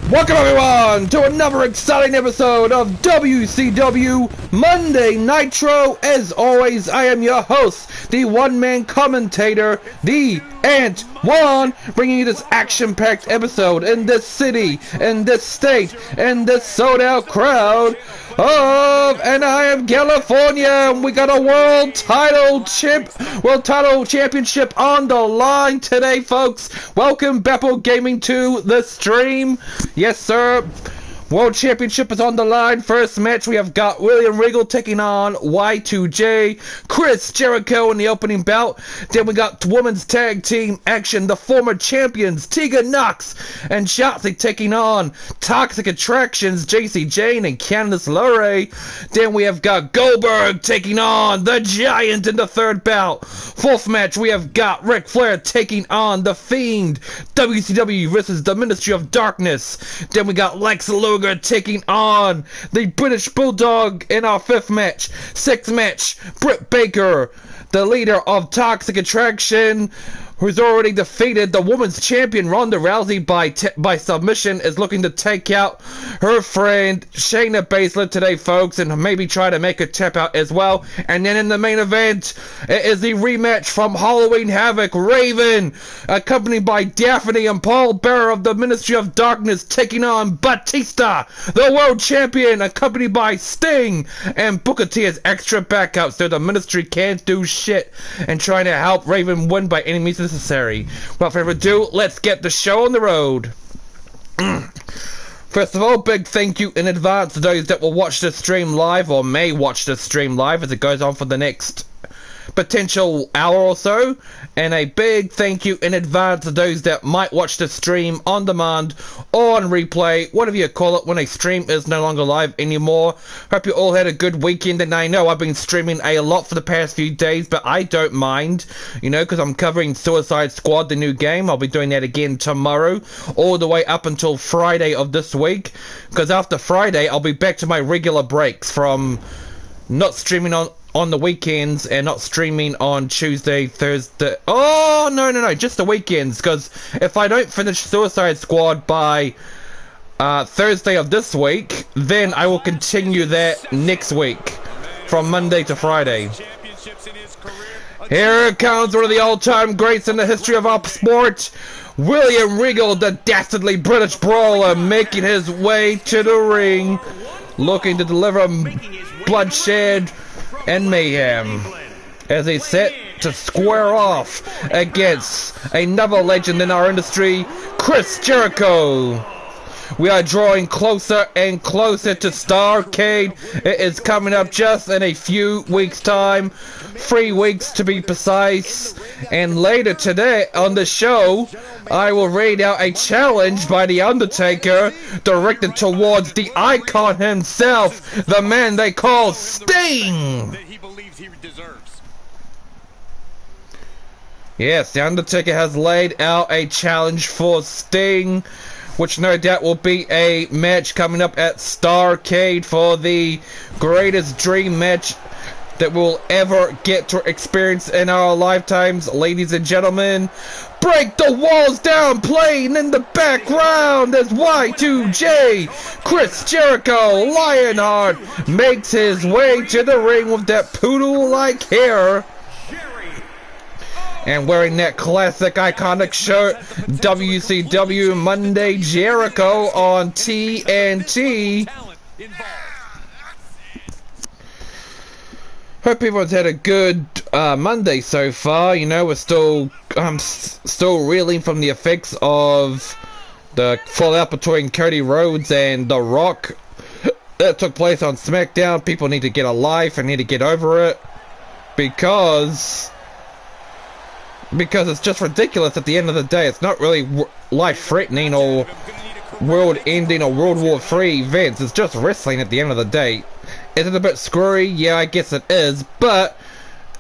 Welcome everyone to another exciting episode of WCW Monday Nitro. As always, I am your host, the one-man commentator, the Ant One, bringing you this action-packed episode in this city, in this state, in this sold-out crowd of Anaheim, California. And we got a world title championship on the line today, folks. Welcome, Beppo Gaming, to the stream. Yes, sir. World Championship is on the line. First match, we have got Regal taking on Y2J, Chris Jericho in the opening bout. Then we got women's tag team action. The former champions, Tegan and Shotzi, taking on Toxic Attractions, JC Jane and Candice LeRae. Then we have got Goldberg taking on the Giant in the third bout. Fourth match, we have got Ric Flair taking on the Fiend, WCW versus the Ministry of Darkness. Then we got Lex Luger taking on the British Bulldog in our fifth match. Sixth match, Britt Baker, the leader of Toxic Attraction, who's already defeated the women's champion Ronda Rousey by submission, is looking to take out her friend Shayna Baszler today, folks, and maybe try to make a tap out as well. And then in the main event, it is the rematch from Halloween Havoc. Raven, accompanied by Daphne and Paul Bearer of the Ministry of Darkness, taking on Batista, the world champion, accompanied by Sting and Booker T as extra backup, so the Ministry can't do shit, and trying to help Raven win by any means necessary. Without further ado, let's get the show on the road. First of all, big thank you in advance to those that will watch the stream live, or may watch the stream live as it goes on for the next potential hour or so, and a big thank you in advance to those that might watch the stream on demand or on replay, whatever you call it, when a stream is no longer live anymore. Hope you all had a good weekend, and I know I've been streaming a lot for the past few days, but I don't mind, you know, because I'm covering Suicide Squad, the new game. I'll be doing that again tomorrow, all the way up until Friday of this week, because after Friday I'll be back to my regular breaks from not streaming on the weekends and not streaming on Tuesday, Thursday. Oh, no, just the weekends, because if I don't finish Suicide Squad by Thursday of this week, then I will continue that next week from Monday to Friday. Here comes one of the all-time greats in the history of our sport, William Regal, the dastardly British brawler, making his way to the ring, looking to deliver bloodshed and mayhem as he's set to square off against another legend in our industry, Chris Jericho. We are drawing closer and closer to Starrcade. It is coming up just in a few weeks' time, 3 weeks to be precise. And later today on the show, I will read out a challenge by the Undertaker directed towards the icon himself, the man they call Sting. Yes, the Undertaker has laid out a challenge for Sting, which no doubt will be a match coming up at Starrcade for the greatest dream match that we'll ever get to experience in our lifetimes. Ladies and gentlemen, break the walls down, playing in the background as Y2J, Chris Jericho Lionheart, makes his way to the ring with that poodle-like hair and wearing that classic iconic shirt, WCW Monday Jericho on TNT. Hope everyone's had a good Monday so far. You know, we're still reeling from the effects of the fallout between Cody Rhodes and The Rock that took place on SmackDown. People need to get a life and need to get over it, because it's just ridiculous at the end of the day. It's not really life-threatening or world-ending or World War III events. It's just wrestling at the end of the day. Is it a bit screwy? Yeah, I guess it is, but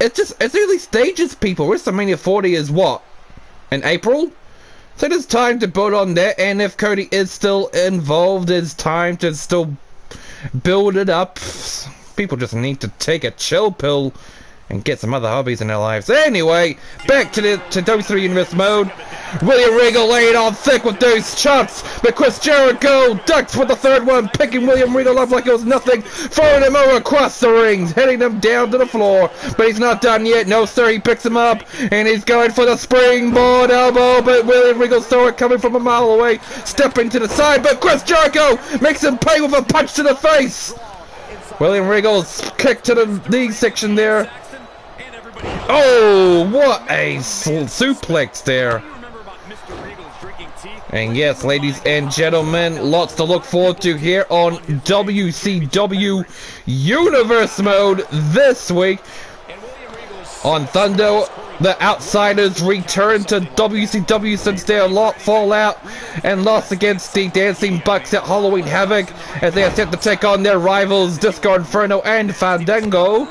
it's early stages, people. WrestleMania 40 is what? In April? So it is time to build on that, and if Cody is still involved, it's time to still build it up. People just need to take a chill pill and get some other hobbies in their lives. Anyway, back to WWE Universe mode. William Regal laying on thick with those chops, but Chris Jericho ducks with the third one, picking William Regal up like it was nothing, throwing him over across the ring, heading him down to the floor. But he's not done yet. No, sir, he picks him up, and he's going for the springboard elbow, but William Regal saw it coming from a mile away, stepping to the side, but Chris Jericho makes him pay with a punch to the face. William Regal's kick to the knee section there. Oh, what a suplex there. And yes, ladies and gentlemen, lots to look forward to here on WCW Universe mode this week. On Thunder, the Outsiders return to WCW since their fallout and loss against the Dancing Bucks at Halloween Havoc, as they attempt to take on their rivals Disco Inferno and Fandango.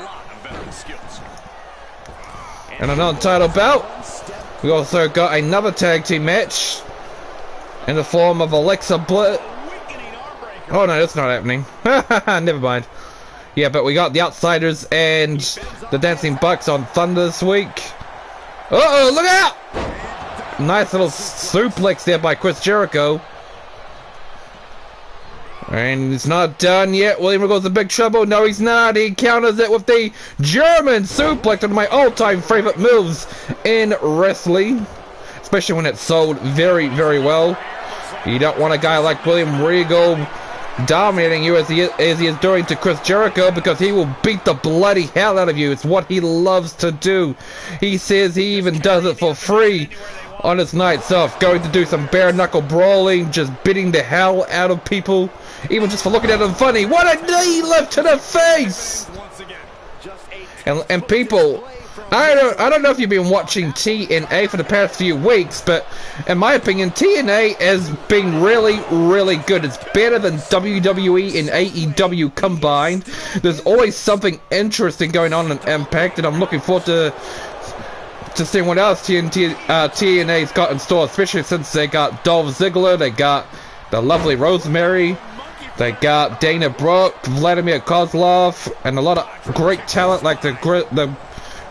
And an non-title bout, we also got another tag team match in the form of Alexa Bliss. Oh no, that's not happening. Never mind. Yeah, but we got the Outsiders and the Dancing Bucks on Thunder this week. Uh-oh, look out! Nice little suplex there by Chris Jericho. And it's not done yet. William Regal's in big trouble. No, he's not. He counters it with the German suplex, one of my all-time favorite moves in wrestling, especially when it's sold very, very well. You don't want a guy like William Regal dominating you as he is doing to Chris Jericho, because he will beat the bloody hell out of you. It's what he loves to do. He says he even does it for free on his nights off, going to do some bare knuckle brawling, just beating the hell out of people, even just for looking at them funny. What a knee left to the face! And people, I don't know if you've been watching TNA for the past few weeks, but in my opinion, TNA has been really, really good. It's better than WWE and AEW combined. There's always something interesting going on in Impact, and I'm looking forward to seeing what else TNA's got in store, especially since they got Dolph Ziggler, they got the lovely Rosemary, they got Dana Brooke, Vladimir Kozlov, and a lot of great talent like the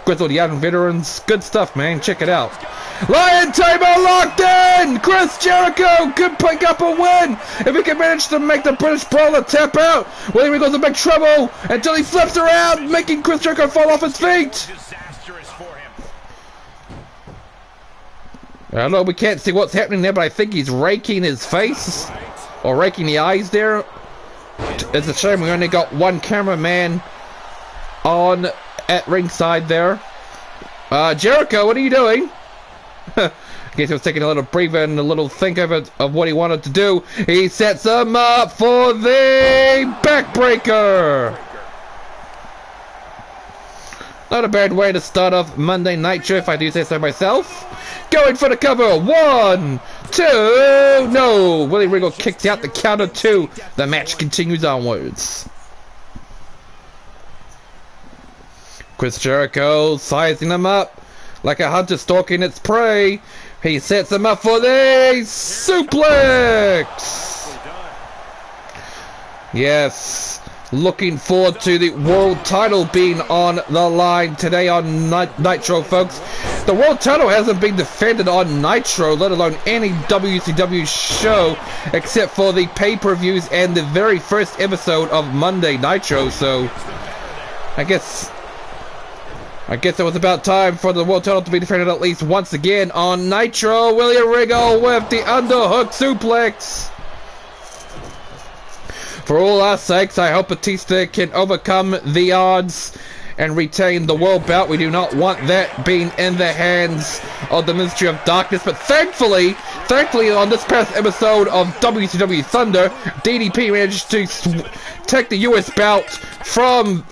Grizzled Young Veterans. Good stuff, man. Check it out. Lion Table locked in! Chris Jericho could pick up a win if he can manage to make the British Brawler tap out. William Regal's in big trouble until he flips around, making Chris Jericho fall off his feet. I don't know, we can't see what's happening there, but I think he's raking his face, or raking the eyes there. It's a shame we only got one cameraman on at ringside there. Jericho, what are you doing? I guess he was taking a little breather and a little think of what he wanted to do. He sets him up for the backbreaker. Not a bad way to start off Monday Nitro, if I do say so myself. Going for the cover. 1, 2. No. William Regal kicks out the counter 2. The match continues onwards. Chris Jericho sizing him up like a hunter stalking its prey. He sets him up for the suplex. Yes. Looking forward to the world title being on the line today on Nitro, folks. The world title hasn't been defended on Nitro, let alone any WCW show, except for the pay-per-views and the very first episode of Monday Nitro. So, I guess it was about time for the world title to be defended at least once again on Nitro. William Regal with the underhook suplex. For all our sakes, I hope Batista can overcome the odds and retain the world belt. We do not want that being in the hands of the Ministry of Darkness. But thankfully on this past episode of WCW Thunder, DDP managed to take the US belt from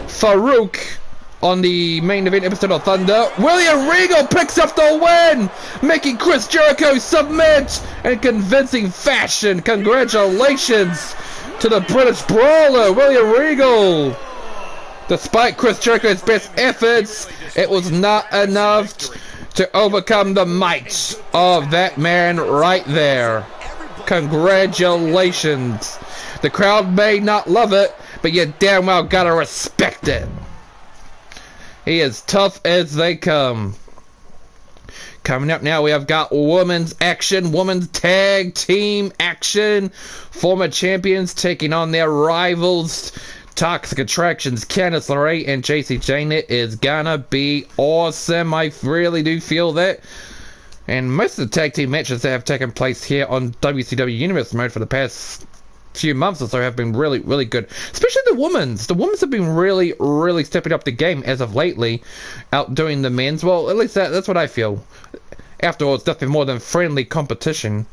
Farouk on the main event episode of Thunder. William Regal picks up the win, making Chris Jericho submit in convincing fashion. Congratulations to the British Brawler, William Regal. Despite Chris Jericho's best efforts, it was not enough to overcome the might of that man right there. Congratulations. The crowd may not love it, but you damn well gotta respect it. He is tough as they come. Coming up now, we have got women's action, women's tag team action. Former champions taking on their rivals. Toxic Attractions, Candice LeRae and JC Jane. It is gonna be awesome. I really do feel that. And most of the tag team matches that have taken place here on WCW Universe Mode for the past few months or so have been really, really good. Especially the women's. The women's have been really, really stepping up the game as of lately, outdoing the men's. Well, at least that's what I feel. After all, it's nothing more than friendly competition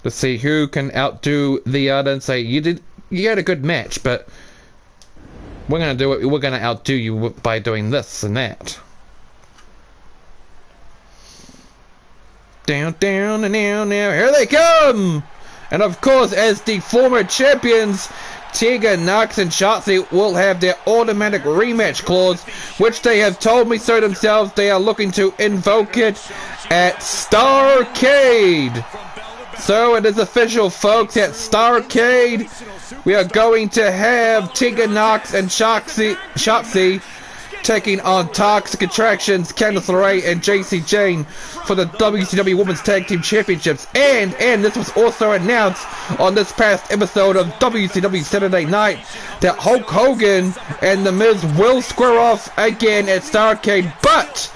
to see who can outdo the other and say, you had a good match, but we're gonna do it. We're gonna outdo you by doing this and that. Down, down, and down, now. Here they come! And of course, as the former champions, Tegan, Nox, and Shotzi will have their automatic rematch clause, which they have told me so themselves. They are looking to invoke it at Starrcade. So it is official, folks. At Starrcade, we are going to have Tegan, Nox, and Shotzi taking on Toxic Attractions, Candice LeRae, and JC Jane for the WCW Women's Tag Team Championships. And this was also announced on this past episode of WCW Saturday Night that Hulk Hogan and The Miz will square off again at Starrcade. But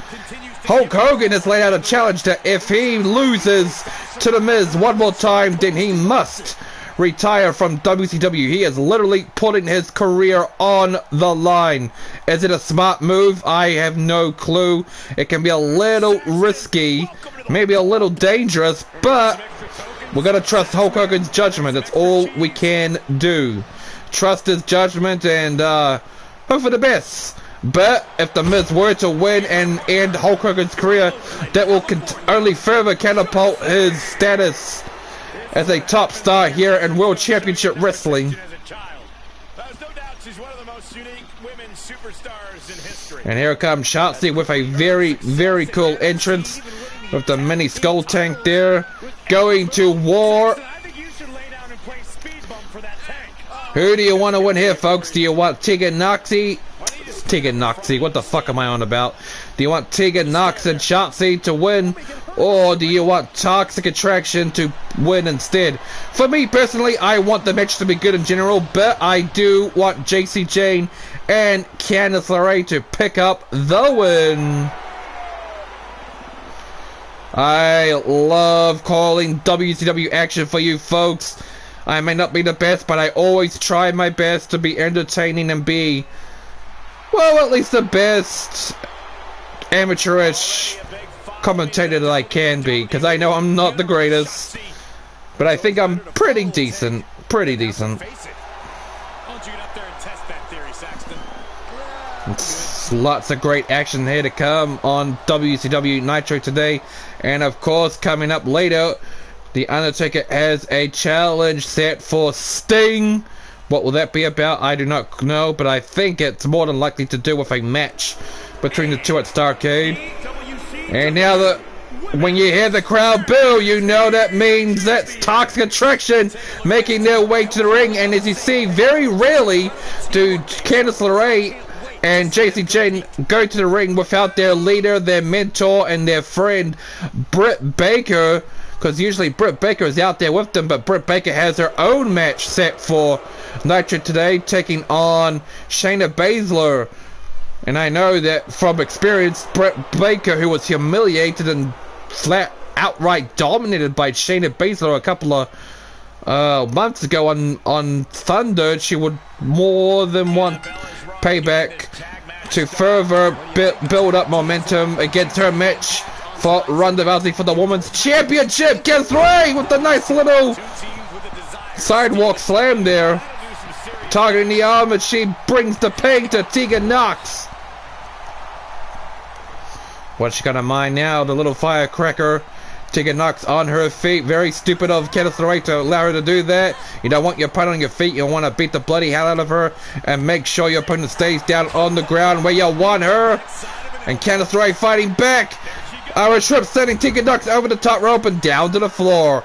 Hulk Hogan has laid out a challenge that if he loses to The Miz one more time, then he must retire from WCW. He is literally putting his career on the line. Is it a smart move? I have no clue. It can be a little risky, maybe a little dangerous, but we're gonna trust Hulk Hogan's judgment. That's all we can do. Trust his judgment and hope for the best. But if The Miz were to win and end Hulk Hogan's career, that will only further catapult his status as a top star here in World Championship Wrestling. And here comes Shotzi with a very, very cool entrance with the mini skull tank there. Going to war. Who do you want to win here, folks? Do you want Tegan Noxie? What the fuck am I on about? Do you want Tegan, Nox, and Shotzi to win? Or do you want Toxic Attraction to win instead? For me personally, I want the match to be good in general, but I do want JC Jane and Candice LeRae to pick up the win. I love calling WCW action for you folks. I may not be the best, but I always try my best to be entertaining and be, well, at least the best amateurish commentator that I can be, because I know I'm not the greatest, but I think I'm pretty decent. It's lots of great action here to come on WCW Nitro today, and of course coming up later, the Undertaker has a challenge set for Sting. What will that be about? I do not know, but I think it's more than likely to do with a match between the two at Starrcade. And now when you hear the crowd boo, you know that means that's Toxic Attraction making their way to the ring. And as you see, very rarely do Candice LeRae and JC Jane go to the ring without their leader, their mentor, and their friend Britt Baker. Because usually Britt Baker is out there with them, but Britt Baker has her own match set for Nitro today, taking on Shayna Baszler. And I know that from experience, Britt Baker, who was humiliated and flat outright dominated by Shayna Baszler a couple of months ago on Thunder, she would more than want payback to further build up momentum against her match for Ronda Rousey for the Women's Championship. Candice LeRae with the nice little sidewalk slam there, targeting the arm, and she brings the pain to Tegan Nox. What's she gonna mind now? The little firecracker. Tegan Nox on her feet. Very stupid of Candice LeRae to allow her to do that. You don't want your opponent on your feet. You want to beat the bloody hell out of her and make sure your opponent stays down on the ground where you want her. And Candice LeRae fighting back. Irish whip sending Tegan Nox over the top rope and down to the floor.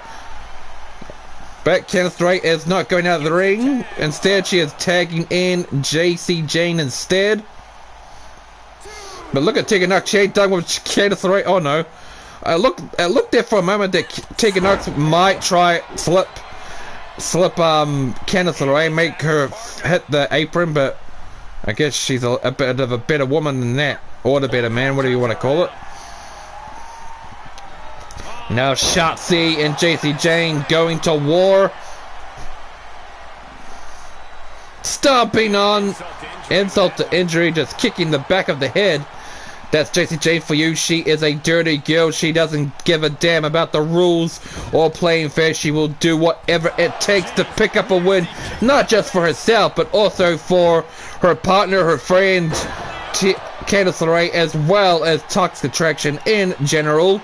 But Candice LeRae is not going out of the ring. Instead, she is tagging in Jacy Jayne instead. But look at Tegan Nox. She ain't done with Candice LeRae. Oh no. I looked there for a moment that Tegan Nox might try slip Candice LeRae, make her hit the apron, but I guess she's a bit of a better woman than that. Or the better man, whatever you want to call it. Now Shotzi and Jacy Jayne going to war. Stomping on, insult to injury, just kicking the back of the head. That's Jacy Jayne for you. She is a dirty girl. She doesn't give a damn about the rules or playing fair. She will do whatever it takes to pick up a win, not just for herself, but also for her partner, her friend, Candice LeRae, as well as Toxic Attraction in general.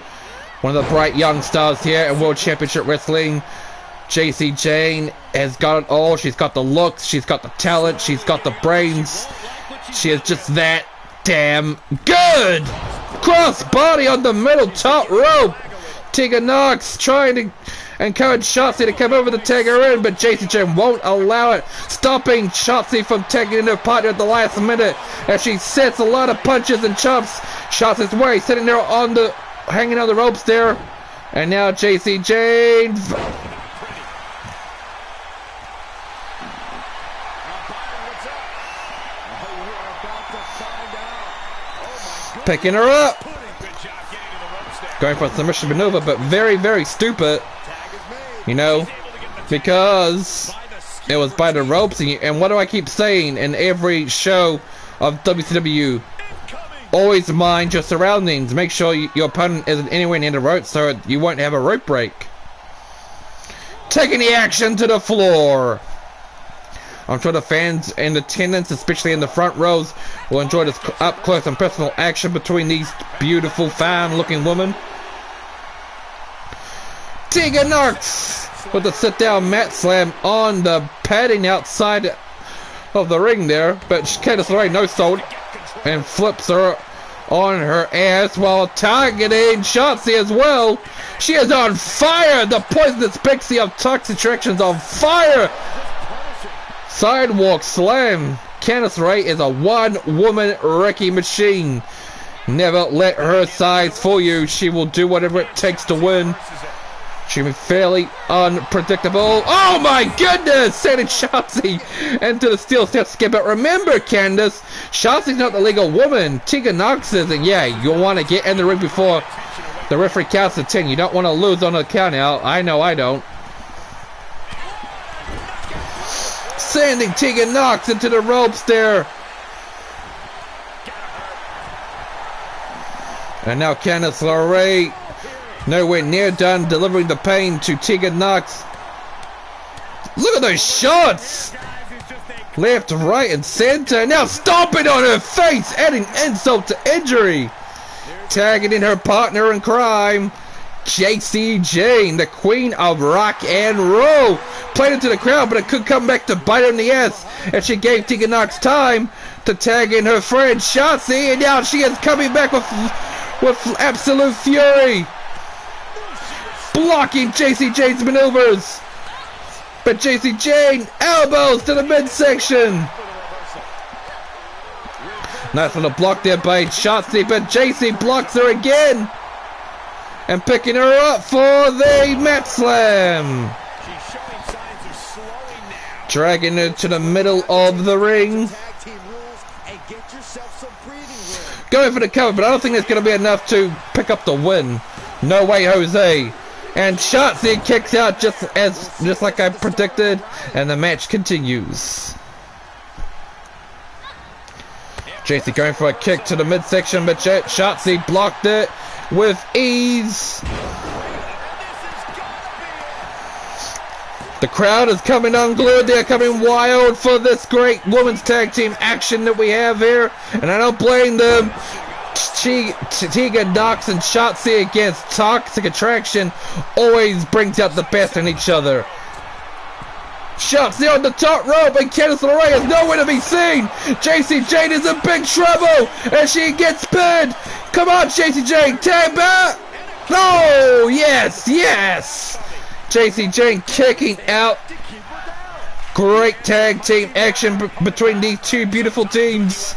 One of the bright young stars here in World Championship Wrestling. Jacy Jayne has got it all. She's got the looks, she's got the talent, she's got the brains. She is just that damn good. Cross body on the middle top rope. Tegan Nox trying to encourage Shotzi to come over to tag her in, but Jacy Jayne won't allow it. Stopping Shotzi from tagging in her partner at the last minute as she sets a lot of punches and chops Shotzi's way, sitting there on the hanging on the ropes there. And now Jacy Jayne picking her up, going for a submission maneuver, but very, very stupid, you know, because it was by the ropes. And what do I keep saying in every show of WCW? Always mind your surroundings. Make sure your opponent isn't anywhere near the ropes so you won't have a rope break. Taking the action to the floor. I'm sure the fans in attendance, especially in the front rows, will enjoy this up close and personal action between these beautiful, fine-looking women. Tegan Nox with the sit-down mat slam on the padding outside of the ring there, but Candice LeRae no-sold and flips her on her ass while targeting Shotzi as well. She is on fire. The poisonous pixie of Toxic Attraction's on fire. Sidewalk slam. Candice LeRae is a one-woman wrecking machine. Never let her size fool you. She will do whatever it takes to win. She'll be fairly unpredictable. Oh my goodness! Sending Shotzi into the steel steps skip. But remember, Candice, Shotzi's not the legal woman. Tegan Nox is, and yeah, you'll want to get in the ring before the referee counts to 10. You don't want to lose on the count out. I know I don't. Sending Tegan Nox into the ropes there. And now Candice LeRae nowhere near done delivering the pain to Tegan Nox. Look at those shots! Left, right, and center. Now stomping on her face, adding insult to injury. Tagging in her partner in crime, Jacy Jayne, the queen of rock and roll. Played into the crowd, but it could come back to bite her in the ass as she gave Tegan Nox time to tag in her friend Shotzi, and now she is coming back with absolute fury. Blocking Jacy Jayne's maneuvers. But Jacy Jayne elbows to the midsection. Nice little block there by Shotzi, but Jacy blocks her again. And picking her up for the mat slam. Dragging her to the middle of the ring. Going for the cover, but I don't think it's going to be enough to pick up the win. No way, Jose. And Shotzi kicks out just like I predicted, and the match continues. Jacy going for a kick to the midsection, but Shotzi blocked it with ease. The crowd is coming unglued. They're coming wild for this great women's tag team action that we have here, and I don't blame them. Tegan Nox and Shotzi against Toxic Attraction always brings out the best in each other. Shotzi on the top rope, and Candice LeRae is nowhere to be seen. Jacy Jayne is in big trouble, and she gets pinned. Come on, JCJ, tag back! No! Yes, yes! JCJ kicking out. Great tag team action between these two beautiful teams.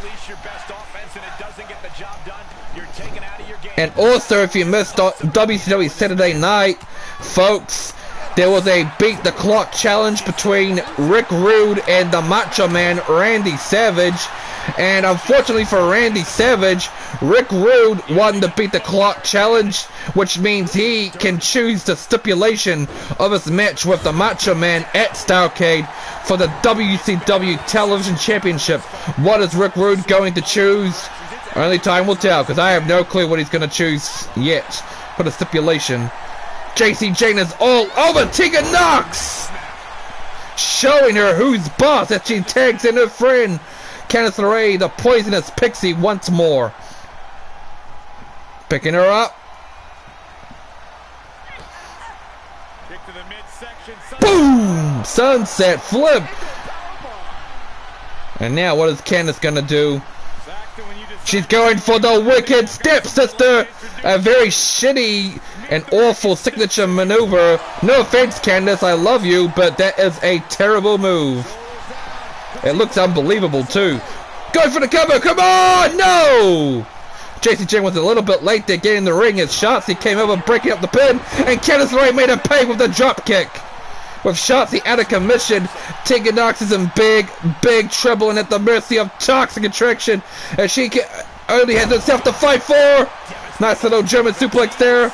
And also, if you missed WCW Saturday Night, folks, there was a Beat the Clock challenge between Rick Rude and the Macho Man Randy Savage. And unfortunately for Randy Savage, Rick Rude won the Beat the Clock challenge, which means he can choose the stipulation of his match with the Macho Man at Starrcade for the WCW Television Championship. What is Rick Rude going to choose? Only time will tell, because I have no clue what he's going to choose yet for the stipulation. JCJ is all over Tegan Nox, showing her who's boss as she tags in her friend Candice LeRae, the poisonous pixie, once more. Picking her up. Boom! Sunset flip. And now what is Candice gonna do? She's going for the wicked step sister. A very shitty and awful signature maneuver. No offense, Candice, I love you, but that is a terrible move. It looks unbelievable too. Going for the cover, come on! No! JCJ was a little bit late there getting the ring as Shotzi came over breaking up the pin, and Candice LeRae made a pay with the drop kick. With Shotzi out of commission, Tegan Nox is in big trouble and at the mercy of Toxic Attraction, as she only has herself to fight for. Nice little German suplex there.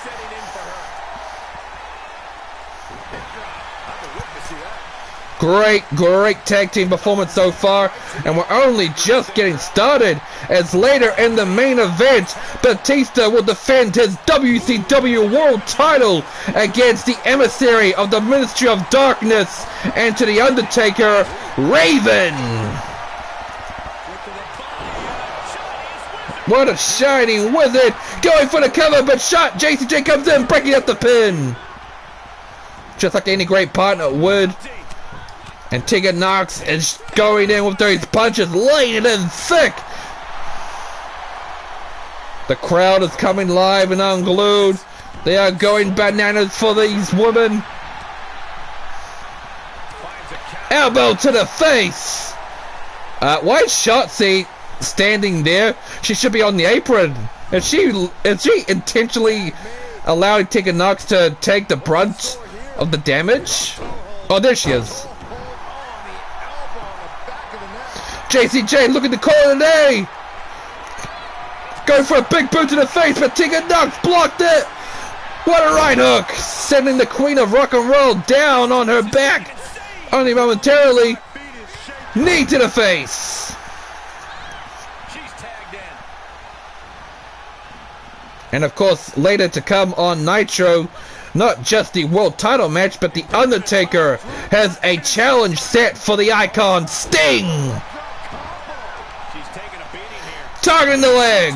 Great tag team performance so far, and we're only just getting started, as later in the main event, Batista will defend his WCW World title against the emissary of the Ministry of Darkness, and to the Undertaker, Raven. What a shining wizard, going for the cover, but JCJ comes in, breaking up the pin. Just like any great partner would. And Tegan Nox is going in with those punches, laying it in thick. The crowd is coming live and unglued. They are going bananas for these women. Elbow to the face. Why is Shotzi standing there? She should be on the apron. Is she intentionally allowing Tegan Nox to take the brunt of the damage? Oh, there she is. JCJ looking to call it a day. Going for a big boot to the face, but Tegan Nox blocked it. What a right hook, sending the Queen of Rock and Roll down on her back, only momentarily. Knee to the face. And of course, later to come on Nitro, not just the world title match, but the Undertaker has a challenge set for the Icon Sting. Targeting the leg.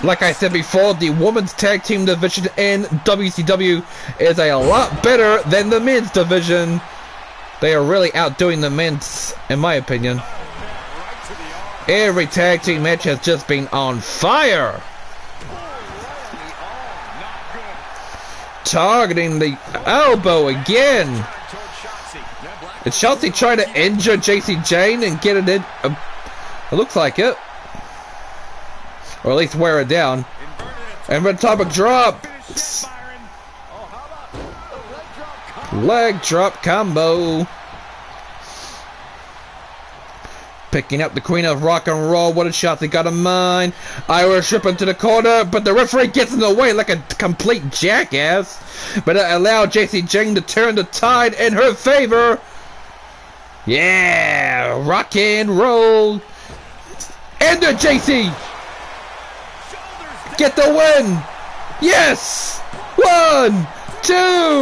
Like I said before, the women's tag team division in WCW is a lot better than the men's division. They are really outdoing the men's, in my opinion. Every tag team match has just been on fire. Targeting the elbow again. Is Shotzi trying to injure JCJ and get it in? It looks like it. Or at least wear it down. And atomic drop. Leg drop combo. Picking up the Queen of Rock and Roll. What a Shotzi got in mind. Irish whip into the corner, but the referee gets in the way like a complete jackass. But it allowed JCJ to turn the tide in her favor. Yeah, rock and roll. And the JC. Get the win. Yes. 1, 2.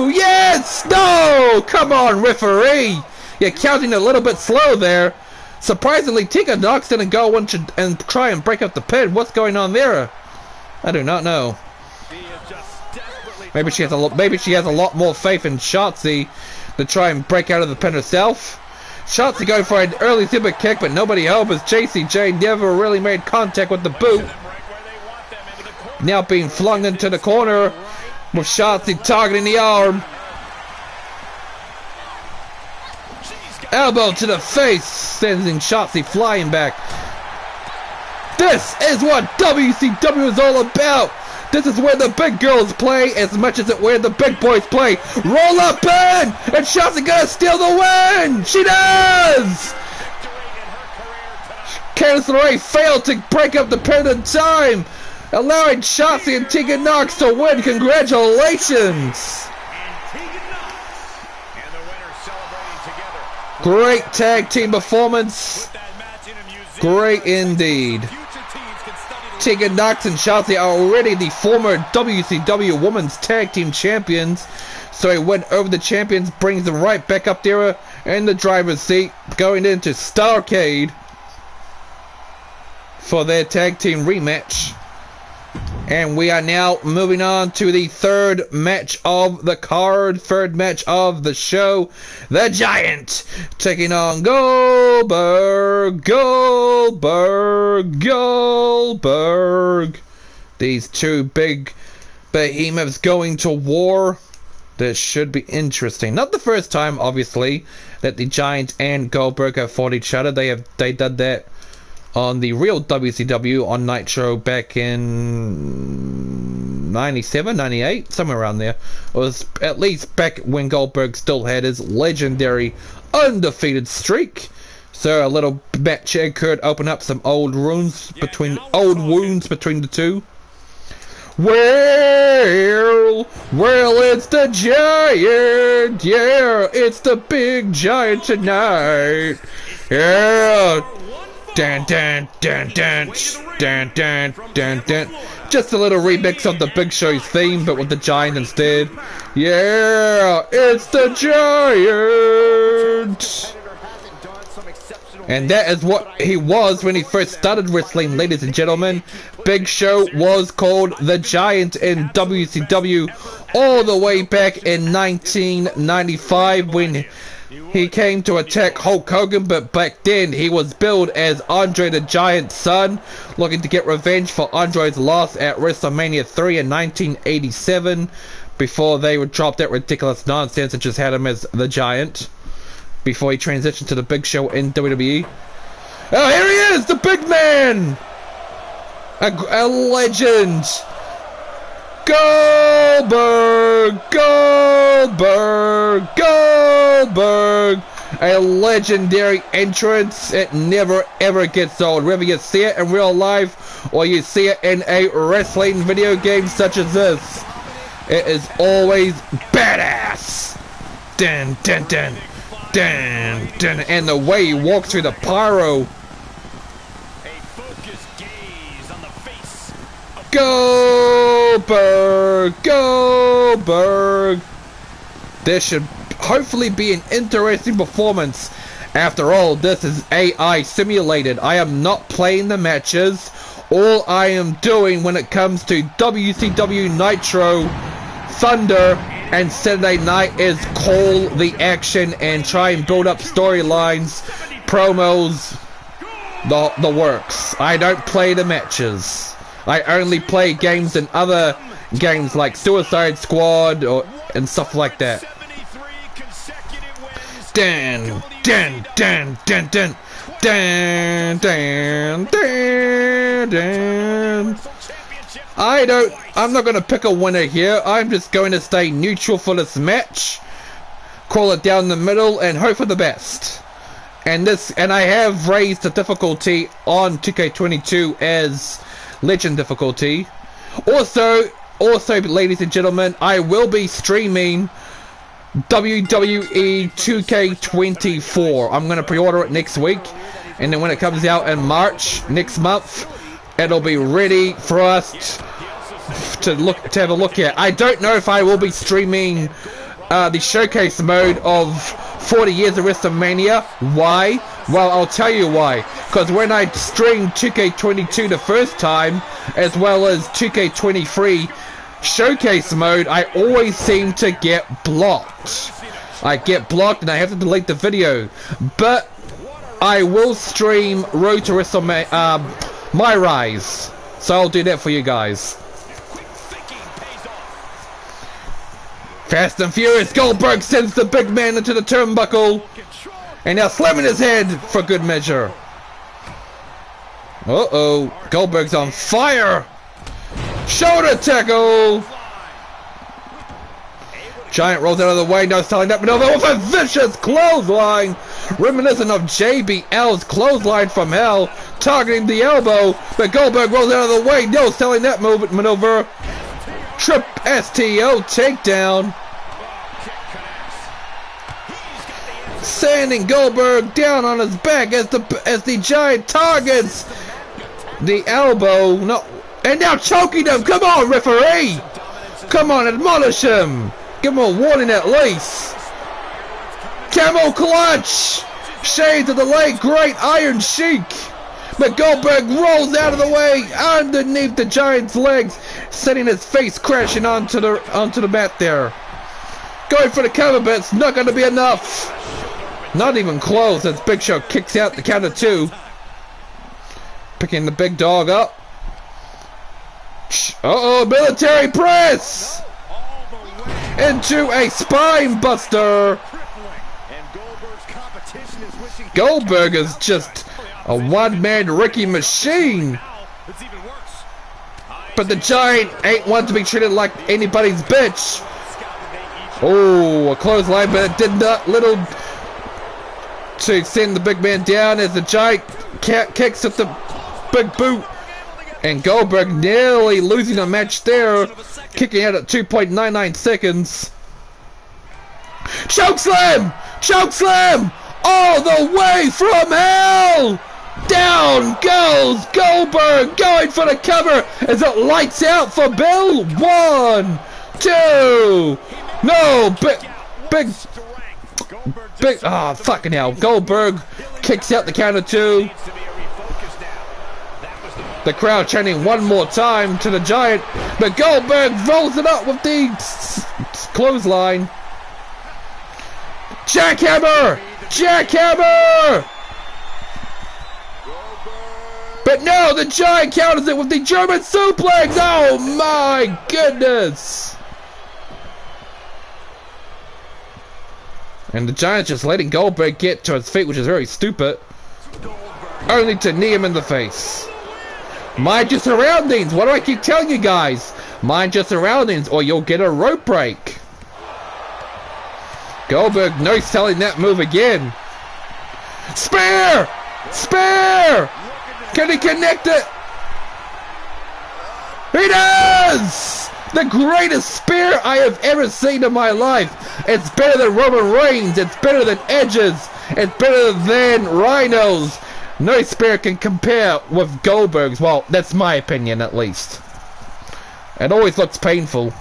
Yes. No. Come on, referee. You're counting a little bit slow there. Surprisingly, Tegan Nox didn't go and try and break up the pin. What's going on there? I do not know. Maybe she has a lot more faith in Shotzi to try and break out of the pin herself. Shotzi going for an early super kick, but nobody home as JCJ never really made contact with the boot. Now being flung into the corner with Shotzi targeting the arm. Elbow to the face, sending Shotzi flying back. This is what WCW is all about. This is where the big girls play as much as it's where the big boys play. Roll up in! And Shotzi gonna steal the win! She does! Candice LeRae failed to break up the pin in time, allowing Shotzi and Tegan Knox to win. Congratulations! Great tag team performance. Great indeed. Tegan Knox and Shotzi are already the former WCW Women's Tag Team Champions, so a win over the champions brings them right back up there in the driver's seat, going into Starrcade for their tag team rematch. And we are now moving on to the third match of the card, third match of the show. The Giant taking on Goldberg. These two big behemoths going to war. This should be interesting. Not the first time, obviously, that the Giant and Goldberg have fought each other. They did that on the real WCW on Nitro back in 97, 98, somewhere around there. It was at least back when Goldberg still had his legendary undefeated streak. So a little match here could open up some old wounds between the two. Well, it's the Giant. Yeah, it's the big Giant tonight. Yeah. Dun, dun, dun, dun, dun, dun, dun, dun. Just a little remix of the Big Show's theme, but with the Giant instead. Yeah, it's the Giant. And that is what he was when he first started wrestling, ladies and gentlemen. Big Show was called the Giant in WCW all the way back in 1995 when he came to attack Hulk Hogan, but back then he was billed as Andre the Giant's son, looking to get revenge for Andre's loss at WrestleMania 3 in 1987, before they would drop that ridiculous nonsense and just had him as the Giant, before he transitioned to the Big Show in WWE. Oh, here he is, the big man! A legend! Goldberg! A legendary entrance. It never ever gets old. Whether you see it in real life or you see it in a wrestling video game such as this, it is always badass. Dun, dun, dun, dun, dun. And the way he walks through the pyro. Goldberg! This should hopefully be an interesting performance. After all, this is AI simulated. I am not playing the matches. All I am doing when it comes to WCW Nitro, Thunder, and Saturday Night is call the action and try and build up storylines, promos, the works. I don't play the matches. I only play games in other games like Suicide Squad and stuff like that. Dun, dun, dun, dun, dun, dun, dun, dun, dun. I'm not going to pick a winner here. I'm just going to stay neutral for this match, call it down the middle, and hope for the best. And I have raised the difficulty on 2K22 as Legend difficulty. Also, ladies and gentlemen, I will be streaming WWE 2K24. I'm gonna pre-order it next week, and then when it comes out in March next month, it'll be ready for us to have a look at. I don't know if I will be streaming the showcase mode of 40 years of WrestleMania. Why? Well, I'll tell you why. Because when I streamed 2K22 the first time, as well as 2K23 showcase mode, I always seem to get blocked. I get blocked and I have to delete the video. But I will stream Road to WrestleMania, My Rise. So I'll do that for you guys. Fast and Furious, Goldberg sends the big man into the turnbuckle. And now slamming his head for good measure. Uh-oh, Goldberg's on fire. Shoulder tackle. Giant rolls out of the way, no selling that maneuver with a vicious clothesline. Reminiscent of JBL's clothesline from hell, targeting the elbow. But Goldberg rolls out of the way, no selling that maneuver. Trip STO takedown. Sending Goldberg down on his back as the Giant targets the elbow. No, and now choking him. Come on, referee. Come on, admonish him. Give him a warning at least. Camel clutch. Shades of the late great Iron Sheik. But Goldberg rolls out of the way underneath the Giant's legs, sending his face crashing onto the mat there. Going for the cover, but it's not going to be enough. Not even close as Big Show kicks out the count of 2. Picking the big dog up. Uh-oh, military press! Into a spine buster. Goldberg is just a one-man Ricky machine. But the Giant ain't one to be treated like anybody's bitch. Oh, a clothesline, but it did not little to send the big man down as the Giant kicks at the big boot. And Goldberg nearly losing a match there, kicking out at 2.99 seconds. Chokeslam! Chokeslam! All the way from hell! Down goes Goldberg, going for the cover as it lights out for Bill. 1, 2. No, big, ah, fucking hell. Goldberg kicks out the count of 2. The crowd chanting one more time to the Giant, but Goldberg rolls it up with the clothesline. Jackhammer! Jackhammer! But no, the Giant counters it with the German suplex. Oh my goodness! And the Giant's just letting Goldberg get to his feet, which is very stupid. Only to knee him in the face. Mind your surroundings. What do I keep telling you guys? Mind your surroundings or you'll get a rope break. Goldberg no selling that move again. Spear! Spear! Can he connect it? He does! The greatest spear I have ever seen in my life. It's better than Roman Reigns. It's better than Edge's. It's better than Rhino's. No spear can compare with Goldberg's. Well, that's my opinion at least. It always looks painful.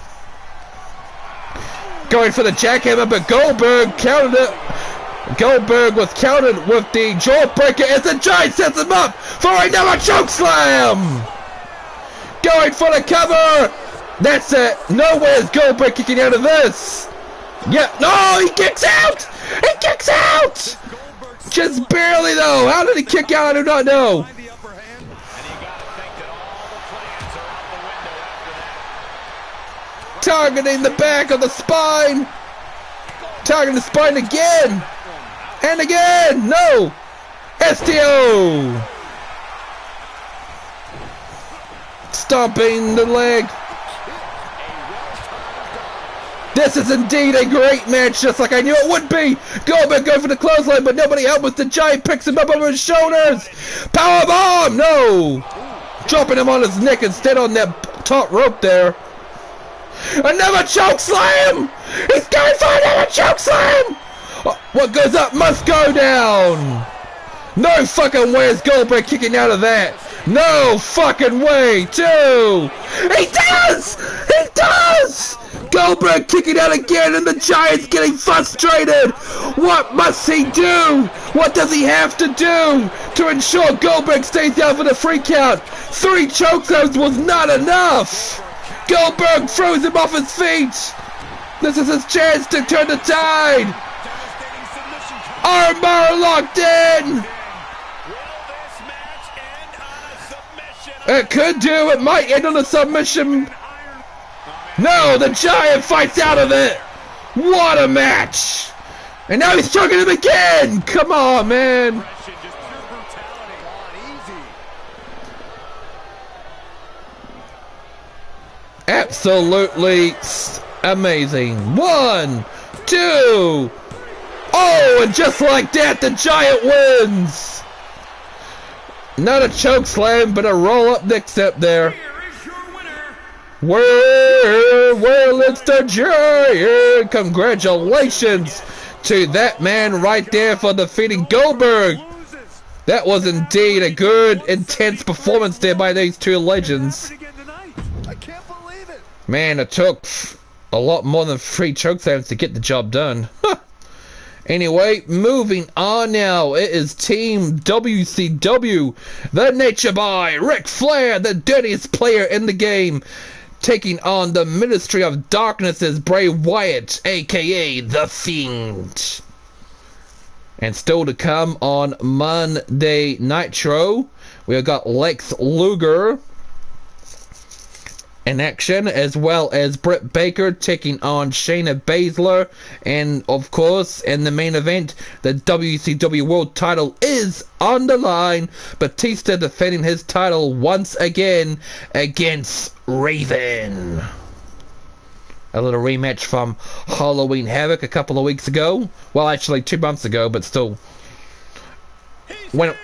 Going for the jackhammer, but Goldberg countered it. Goldberg was countered with the jawbreaker as the Giant sets him up for another chokeslam. Going for the cover. That's it. Nowhere's Goldberg kicking out of this. Yeah. No, he kicks out. He kicks out. Just barely though. How did he kick out? I do not know. Targeting the back of the spine. Targeting the spine again. And again. No. STO. Stomping the leg. This is indeed a great match, just like I knew it would be. Goldberg going for the clothesline, but nobody helped with the Giant picks him up over his shoulders. Powerbomb! No! Dropping him on his neck instead on that top rope there. Another choke slam! He's going for another choke slam! What goes up must go down! No fucking way is Goldberg kicking out of that! No fucking way! 2! He does! He does! Goldberg kicking out again and the Giant's getting frustrated! What must he do? What does he have to do to ensure Goldberg stays down for the free count? 3 chokeslams was not enough! Goldberg throws him off his feet! This is his chance to turn the tide! Armbar locked in. It could do. It might end on a submission. No, the Giant fights out of it. What a match. And now he's choking him again. Come on, man. Absolutely amazing. 1, 2. Oh, and just like that, the Giant wins. Not a choke slam, but a roll up next step there. Well, it's the Giant. Congratulations to that man right there for defeating Goldberg. That was indeed a good, intense performance there by these two legends. Man, it took a lot more than 3 chokeslams to get the job done. Anyway, moving on now. It is Team WCW, the Nature Boy, Ric Flair, the dirtiest player in the game, taking on the Ministry of Darkness's Bray Wyatt, aka The Fiend. And still to come on Monday Nitro, we've got Lex Luger in action, as well as Britt Baker taking on Shayna Baszler, and of course in the main event the WCW World title is on the line. Batista defending his title once again against Raven. A little rematch from Halloween Havoc a couple of weeks ago, well actually 2 months ago, but still. When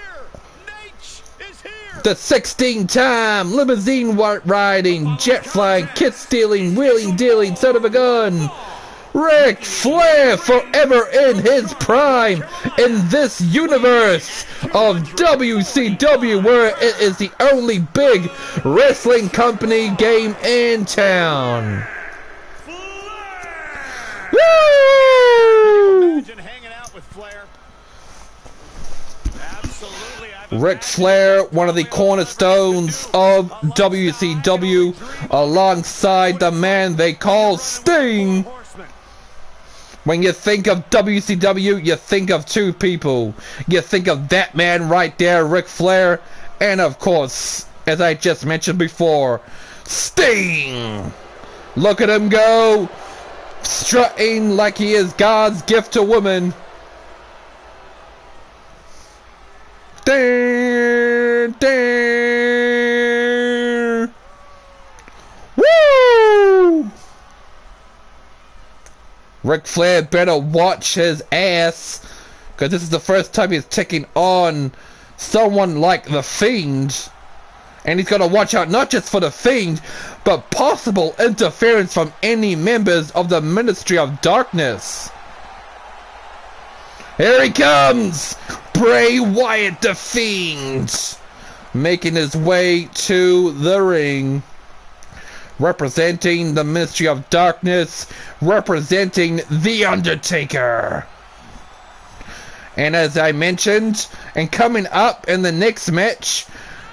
the 16-time limousine riding, jet flying, kiss stealing, wheeling dealing son of a gun, Ric Flair, forever in his prime in this universe of WCW, where it is the only big wrestling company game in town. Woo! Ric Flair, one of the cornerstones of WCW, alongside the man they call Sting. When you think of WCW, you think of 2 people. You think of that man right there, Ric Flair, and of course, as I just mentioned before, Sting. Look at him go, strutting like he is God's gift to woman. Woo! Ric Flair better watch his ass, because this is the first time he's taking on someone like The Fiend. And he's got to watch out not just for The Fiend, but possible interference from any members of the Ministry of Darkness. Here he comes! Bray Wyatt, The Fiend, making his way to the ring, representing the Ministry of Darkness, representing The Undertaker. And as I mentioned, and coming up in the next match,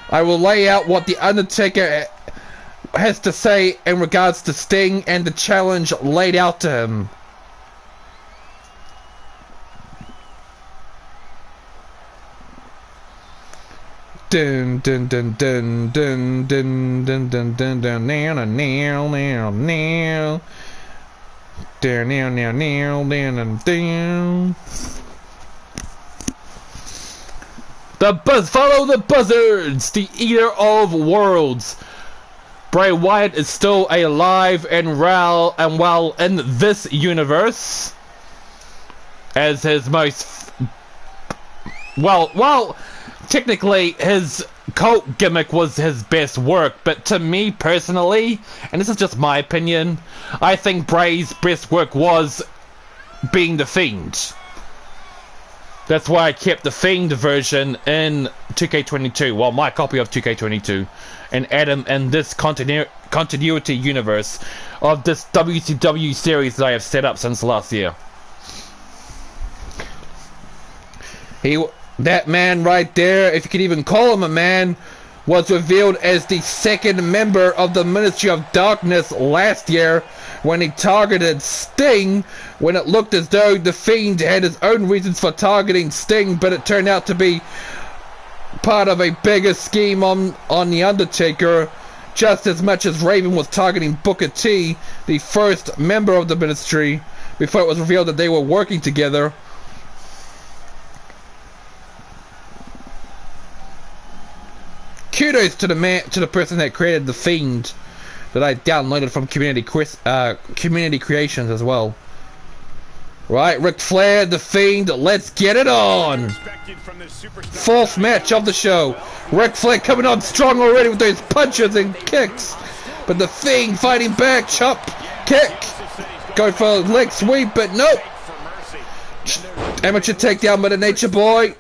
I will lay out what The Undertaker has to say in regards to Sting and the challenge laid out to him. Dun dun dun dun dun dun dun dun dun dun now now now now down now now now down down. Follow the buzzards, the eater of worlds. Bray Wyatt is still alive and well in this universe, as his most well. Technically, his cult gimmick was his best work, but to me personally, and this is just my opinion, I think Bray's best work was being the Fiend. That's why I kept the Fiend version in 2K22, well, my copy of 2K22, and add him in this continuity universe of this WCW series that I have set up since last year. That man right there, if you could even call him a man, was revealed as the second member of the Ministry of Darkness last year when he targeted Sting, when it looked as though the Fiend had his own reasons for targeting Sting, but it turned out to be part of a bigger scheme on the Undertaker, just as much as Raven was targeting Booker T, the first member of the Ministry, before it was revealed that they were working together. Kudos to the person that created the Fiend, that I downloaded from Community Creations as well. Right, Ric Flair, the Fiend, let's get it on! Fourth match of the show. Ric Flair coming on strong already with those punches and kicks. But the Fiend fighting back, chop, kick. Go for a leg sweep, but nope. Amateur takedown by the Nature Boy.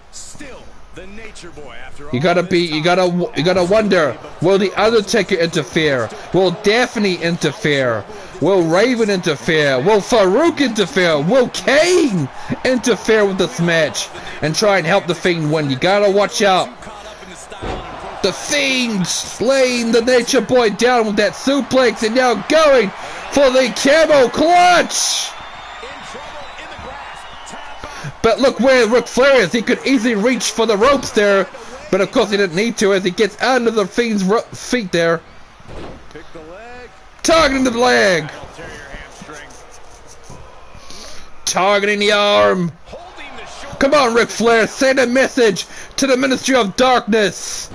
You gotta wonder, will the Undertaker interfere? Will Daphne interfere? Will Raven interfere? Will Farouk interfere? Will Kane interfere with this match and try and help the Fiend win? You gotta watch out. The Fiend laying the Nature Boy down with that suplex and now going for the camel clutch. But look where Ric Flair is. He could easily reach for the ropes there. But of course he didn't need to as he gets under the Fiend's feet there. Targeting the leg. Targeting the arm. Come on, Ric Flair. Send a message to the Ministry of Darkness.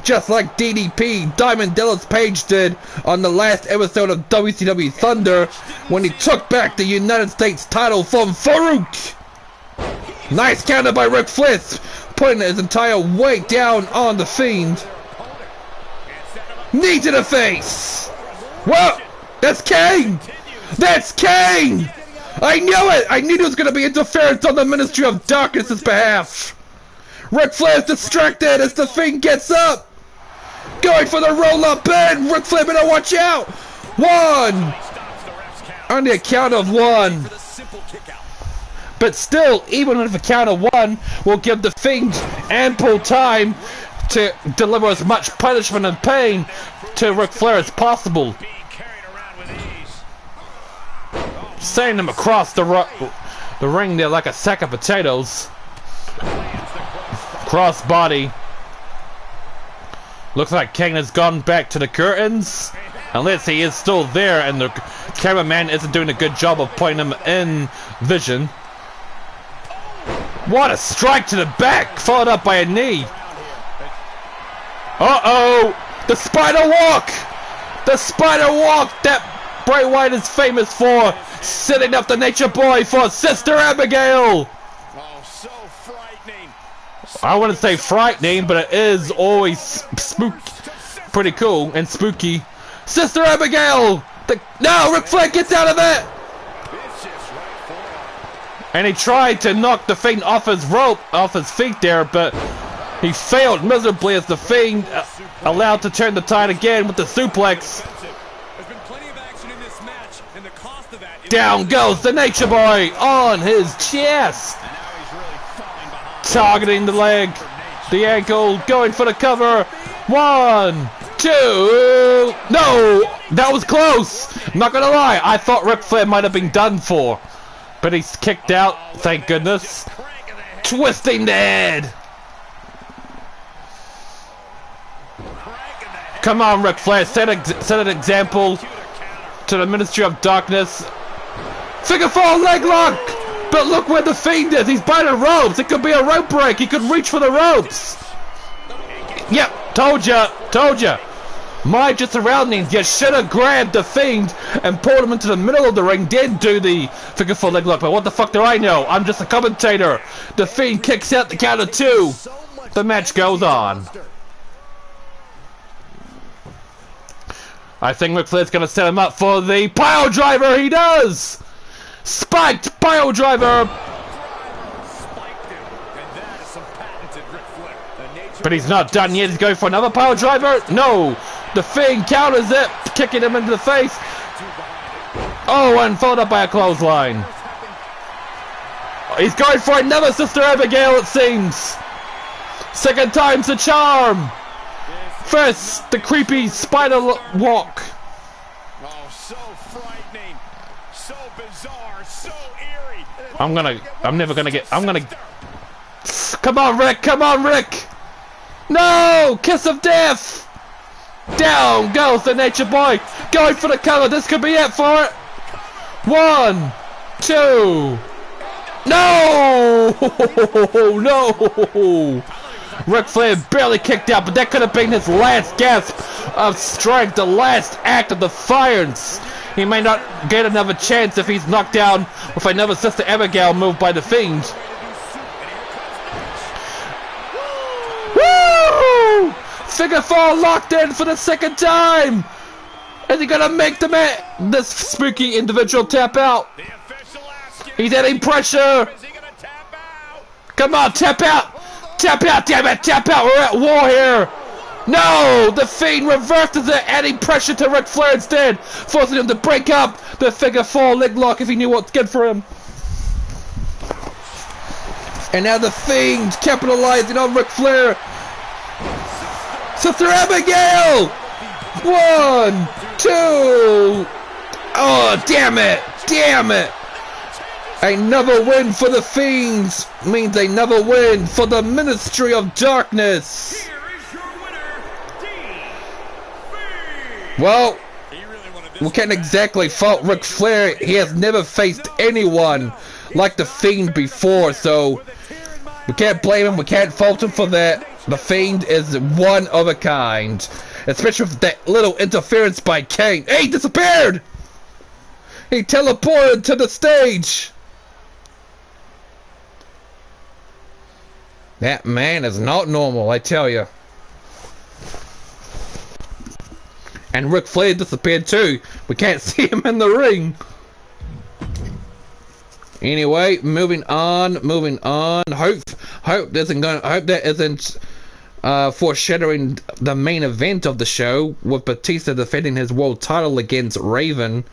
Just like DDP, Diamond Dallas Page did on the last episode of WCW Thunder when he took back the United States title from Farouk. Nice counter by Ric Flair, putting his entire weight down on the Fiend. Knee to the face. Whoa! That's Kane! That's Kane! I knew it! I knew there was going to be interference on the Ministry of Darkness' behalf. Ric Flair's distracted as the Fiend gets up. Going for the roll-up pin. Ric Flair better watch out. One. On the count of one. But still, even if a count of one will give the Fiend ample time to deliver as much punishment and pain to Ric Flair as possible. Sending him across the ring there like a sack of potatoes. Cross body. Looks like Kane has gone back to the curtains. Unless he is still there and the cameraman isn't doing a good job of putting him in vision. What a strike to the back, followed up by a knee. Uh-oh! The spider walk! The spider walk that Bray Wyatt is famous for, setting up the Nature Boy for Sister Abigail! Oh, so frightening. I wouldn't say frightening, but it is always pretty cool and spooky. Sister Abigail! No, Ric Flair gets out of it! And he tried to knock the Fiend off his rope, off his feet there, but he failed miserably as the Fiend allowed to turn the tide again with the suplex. Down goes the Nature Boy on his chest. Targeting the leg, the ankle, going for the cover. 1, 2. No, that was close. Not gonna lie, I thought Ric Flair might have been done for. But he's kicked out, thank goodness. Twisting the head. Come on, Ric Flair, set an example to the Ministry of Darkness. Figure 4 leg lock! But look where the Fiend is, he's by the ropes. It could be a rope break, he could reach for the ropes. Yep, told ya. Mind your surroundings, you should have grabbed the Fiend and pulled him into the middle of the ring, did do the figure 4 leg lock, but what the fuck do I know? I'm just a commentator. The Fiend kicks out the count of 2. The match goes on. I think Ric Flair's gonna set him up for the pile driver, he does! Spiked pile driver! But he's not done yet, he's going for another pile driver? No! The Fiend counters it, kicking him into the face. Oh, and followed up by a clothesline. He's going for another Sister Abigail, it seems. Second time's the charm. First, the creepy spider walk. Oh, so frightening, so bizarre, so eerie. I'm gonna. Come on, Rick! Come on, Rick! No! Kiss of death! Down goes the Nature Boy! Going for the cover! This could be it for it! 1, 2... No! No! Ric Flair barely kicked out, but that could have been his last gasp of strength, the last act of defiance. He may not get another chance if he's knocked down with another Sister Abigail move by the Fiend. Woo! Figure 4 locked in for the second time! Is he gonna make this spooky individual tap out? He's adding pressure! Come on, tap out! Tap out, damn it, tap out! We're at war here! No! The Fiend reverses it, adding pressure to Ric Flair instead, forcing him to break up the figure 4 leg lock if he knew what's good for him. And now the Fiend capitalizing on Ric Flair. Sister Abigail! 1, 2... Oh, damn it! Damn it! Another win for the Fiends means another win for the Ministry of Darkness. Here is your winner, Fiend. Well, we can't exactly fault Ric Flair. He has never faced anyone like the Fiend before, so we can't blame him. We can't fault him for that. The Fiend is one of a kind, especially with that little interference by Kane. Hey, he disappeared! He teleported to the stage. That man is not normal, I tell you. And Ric Flair disappeared too. We can't see him in the ring. Anyway, moving on. Hope that isn't foreshadowing the main event of the show, with Batista defending his world title against Raven.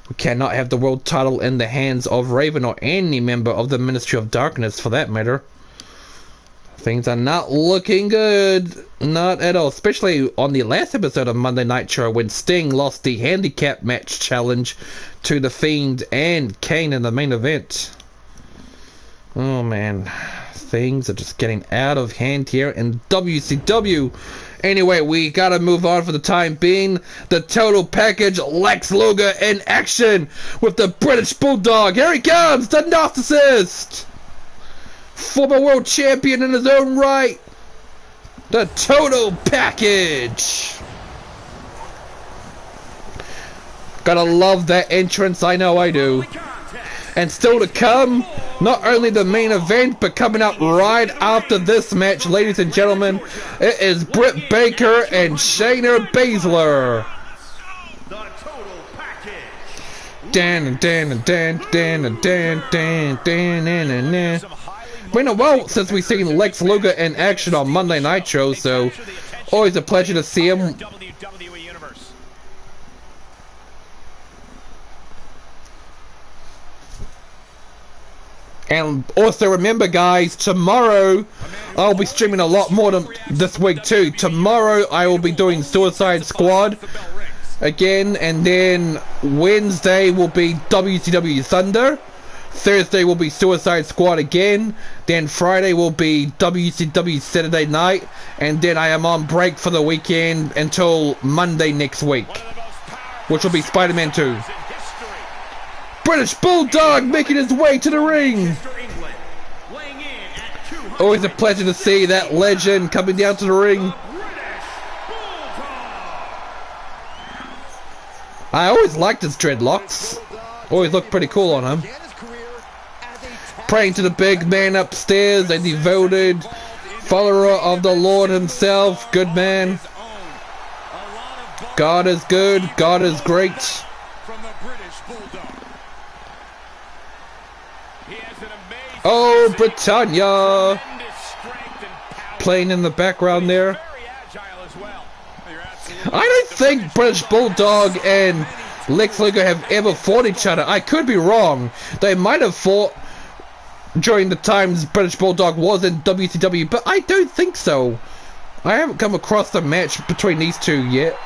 We cannot have the world title in the hands of Raven or any member of the Ministry of Darkness for that matter. Things are not looking good. Not at all. Especially on the last episode of Monday Nitro when Sting lost the handicap match challenge to the Fiend and Kane in the main event. Oh man. Things are just getting out of hand here in WCW. Anyway, we gotta move on for the time being. The total package, Lex Luger in action with the British Bulldog. Here he comes, the narcissist! Former world champion in his own right. The total package. Gotta love that entrance, I know I do. And still to come, not only the main event, but coming up right after this match, ladies and gentlemen, it is Britt Baker and Shayna Baszler. Been a while since we've seen Lex Luger in action on Monday Nitro, so always a pleasure to see him. And also remember guys, tomorrow I'll be streaming a lot more than this week too. Tomorrow I will be doing Suicide Squad again, and then Wednesday will be WCW Thunder. Thursday will be Suicide Squad again. Then Friday will be WCW Saturday Night. And then I am on break for the weekend until Monday next week, which will be Spider-Man 2. British Bulldog making his way to the ring. Always a pleasure to see that legend coming down to the ring. I always liked his dreadlocks. Always looked pretty cool on him. Praying to the big man upstairs, a devoted follower of the Lord himself. Good man. God is good. God is great. Oh, Britannia! Playing in the background there. I don't think British Bulldog and Lex Luger have ever fought each other. I could be wrong. They might have fought during the times British Bulldog was in WCW, but I don't think so. I haven't come across the match between these two yet.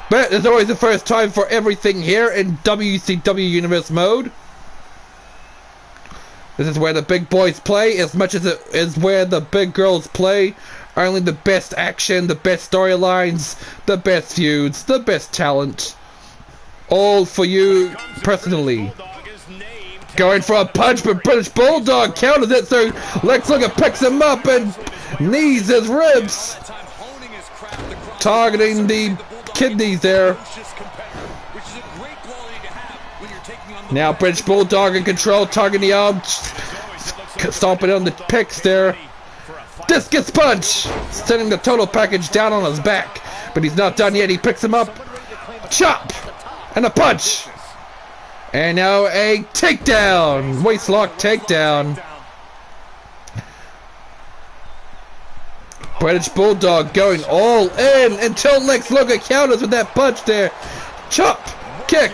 But there's always the first time for everything here in WCW Universe mode. This is where the big boys play as much as it is where the big girls play. Only the best action, the best storylines, the best feuds, the best talent. All for you personally. Going for a punch, but British Bulldog counters it, so Lex Luger picks him up and knees his ribs. Targeting the kidneys there. Now British Bulldog in control, targeting the arm, stomping on the picks there. Discus punch, sending the total package down on his back, but he's not done yet. He picks him up, chop, and a punch, and now a takedown, waistlock takedown. British Bulldog going all in until Lex Luger counters with that punch there. Chop, kick.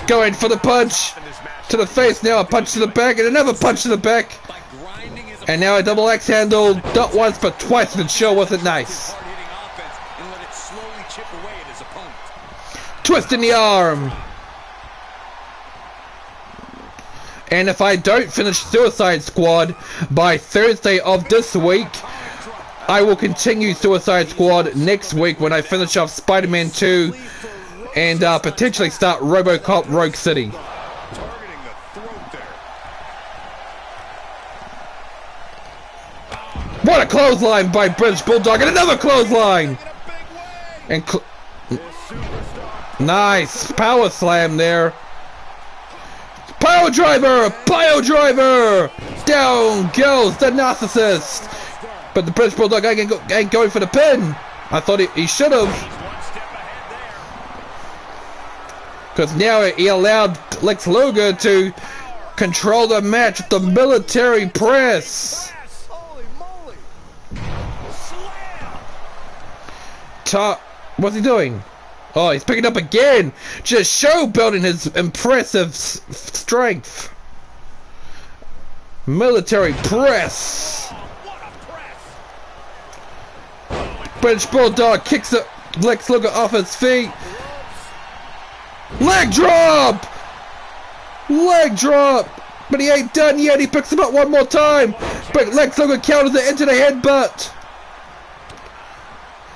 Going for the punch to the face, now a punch to the back and another punch to the back. And now a double axe handle, not once but twice in the show. Wasn't nice. Twist in the arm. And if I don't finish Suicide Squad by Thursday of this week, I will continue Suicide Squad next week when I finish off Spider-Man 2 and potentially start RoboCop Rogue City. What a clothesline by British Bulldog, and another clothesline! And nice power slam there. Power driver! Bio driver! Down goes the narcissist! But the British Bulldog ain't going for the pin. I thought he should have. Because now he allowed Lex Luger to control the match with the military press. What's he doing? Oh, he's picking up again. Just showboating his impressive strength. Military press. British Bulldog kicks Lex Luger off his feet. Leg drop! Leg drop! But he ain't done yet. He picks him up one more time. But Lex Luger counters it into the headbutt.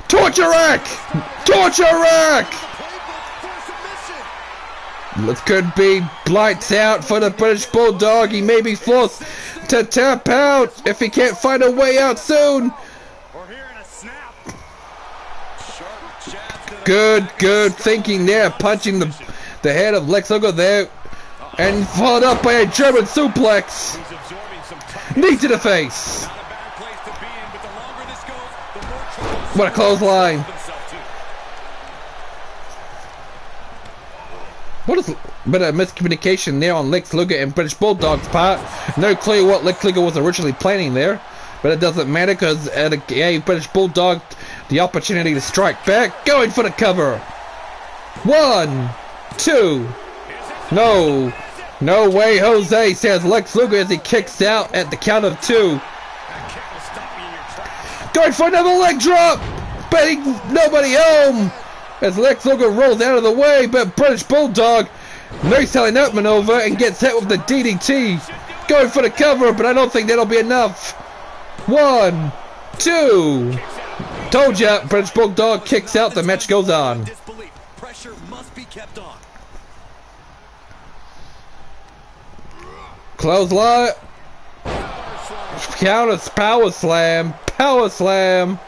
Torture rack! Torture rack! This could be lights out for the British Bulldog. He may be forced to tap out if he can't find a way out soon. Good thinking there. Punching the head of Lex Luger there. And followed up by a German suplex. Knee to the face. What a clothesline. What is a bit of miscommunication there on Lex Luger and British Bulldog's part. No clue what Lex Luger was originally planning there. But it doesn't matter because it gave British Bulldog the opportunity to strike back. Going for the cover. 1, 2. No. No way, Jose, says Lex Luger as he kicks out at the count of 2. Going for another leg drop. But nobody home. As Lex Luger rolls out of the way, but British Bulldog no-selling that maneuver and gets hit with the DDT. Going for the cover, but I don't think that'll be enough. 1, 2. Told ya, British Bulldog kicks out, the match goes on. Pressure must be kept on. Clothesline. Counters, power slam. Power slam.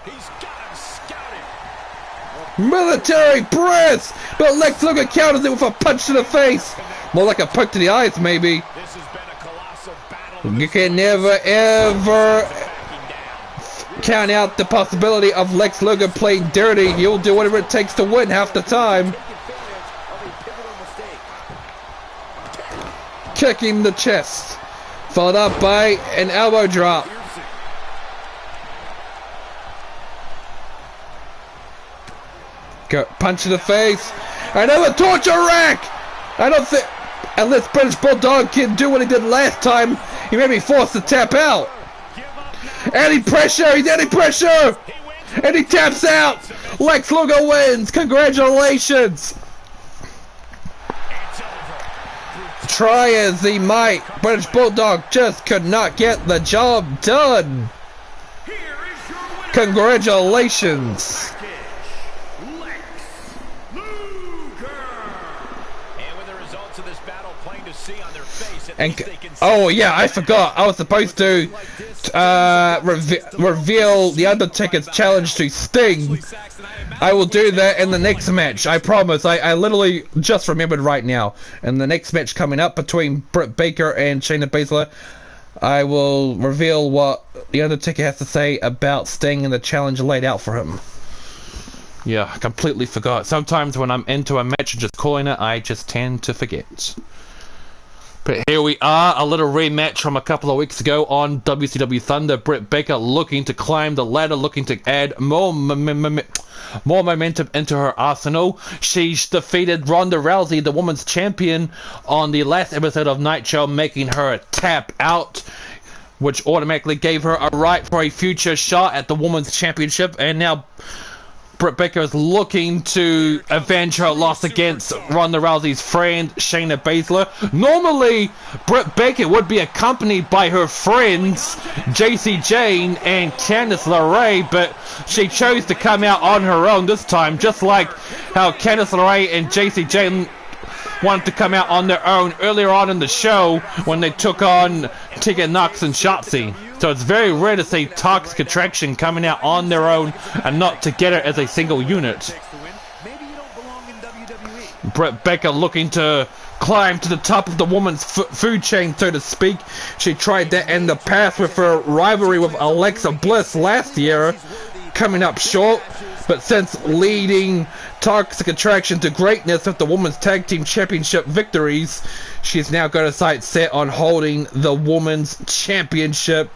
He's got him scouted. Military press. But Lex Luger counters it with a punch to the face. More like a poke to the eyes, maybe. This has been a colossal battle. You can never, ever count out the possibility of Lex Luger playing dirty. He'll do whatever it takes to win half the time. Kicking the chest. Followed up by an elbow drop. Go, punch to the face. Another torture rack. I don't think, unless British Bulldog can do what he did last time He may be forced to tap out. Any pressure, he's any pressure. And he taps out. Lex Luger wins. Congratulations. Try as he might, British Bulldog just could not get the job done. Congratulations. And oh yeah, I forgot. I was supposed to reveal the Undertaker's challenge to Sting. I will do that in the next match. I promise. I literally just remembered right now. In the next match coming up between Britt Baker and Shayna Baszler, I will reveal what the Undertaker has to say about Sting and the challenge laid out for him. Yeah, I completely forgot. Sometimes when I'm into a match and just calling it, I just tend to forget. But here we are, a little rematch from a couple of weeks ago on WCW Thunder. Britt Baker looking to climb the ladder, looking to add more momentum into her arsenal. She's defeated Ronda Rousey, the women's champion, on the last episode of Nitro, making her tap out, which automatically gave her a right for a future shot at the women's championship. And now Britt Baker is looking to avenge her loss against Ronda Rousey's friend Shayna Baszler. Normally, Britt Baker would be accompanied by her friends JC Jane and Candice LeRae, but she chose to come out on her own this time, just like how Candice LeRae and JC Jane wanted to come out on their own earlier on in the show when they took on Tegan and Shotzi. So it's very rare to see Toxic Attraction coming out on their own and not together as a single unit. Britt Baker looking to climb to the top of the woman's food chain, so to speak. She tried that in the past with her rivalry with Alexa Bliss last year, coming up short. But since leading Toxic Attraction to greatness with the Women's Tag Team Championship victories, she's now got her sights set on holding the Women's Championship.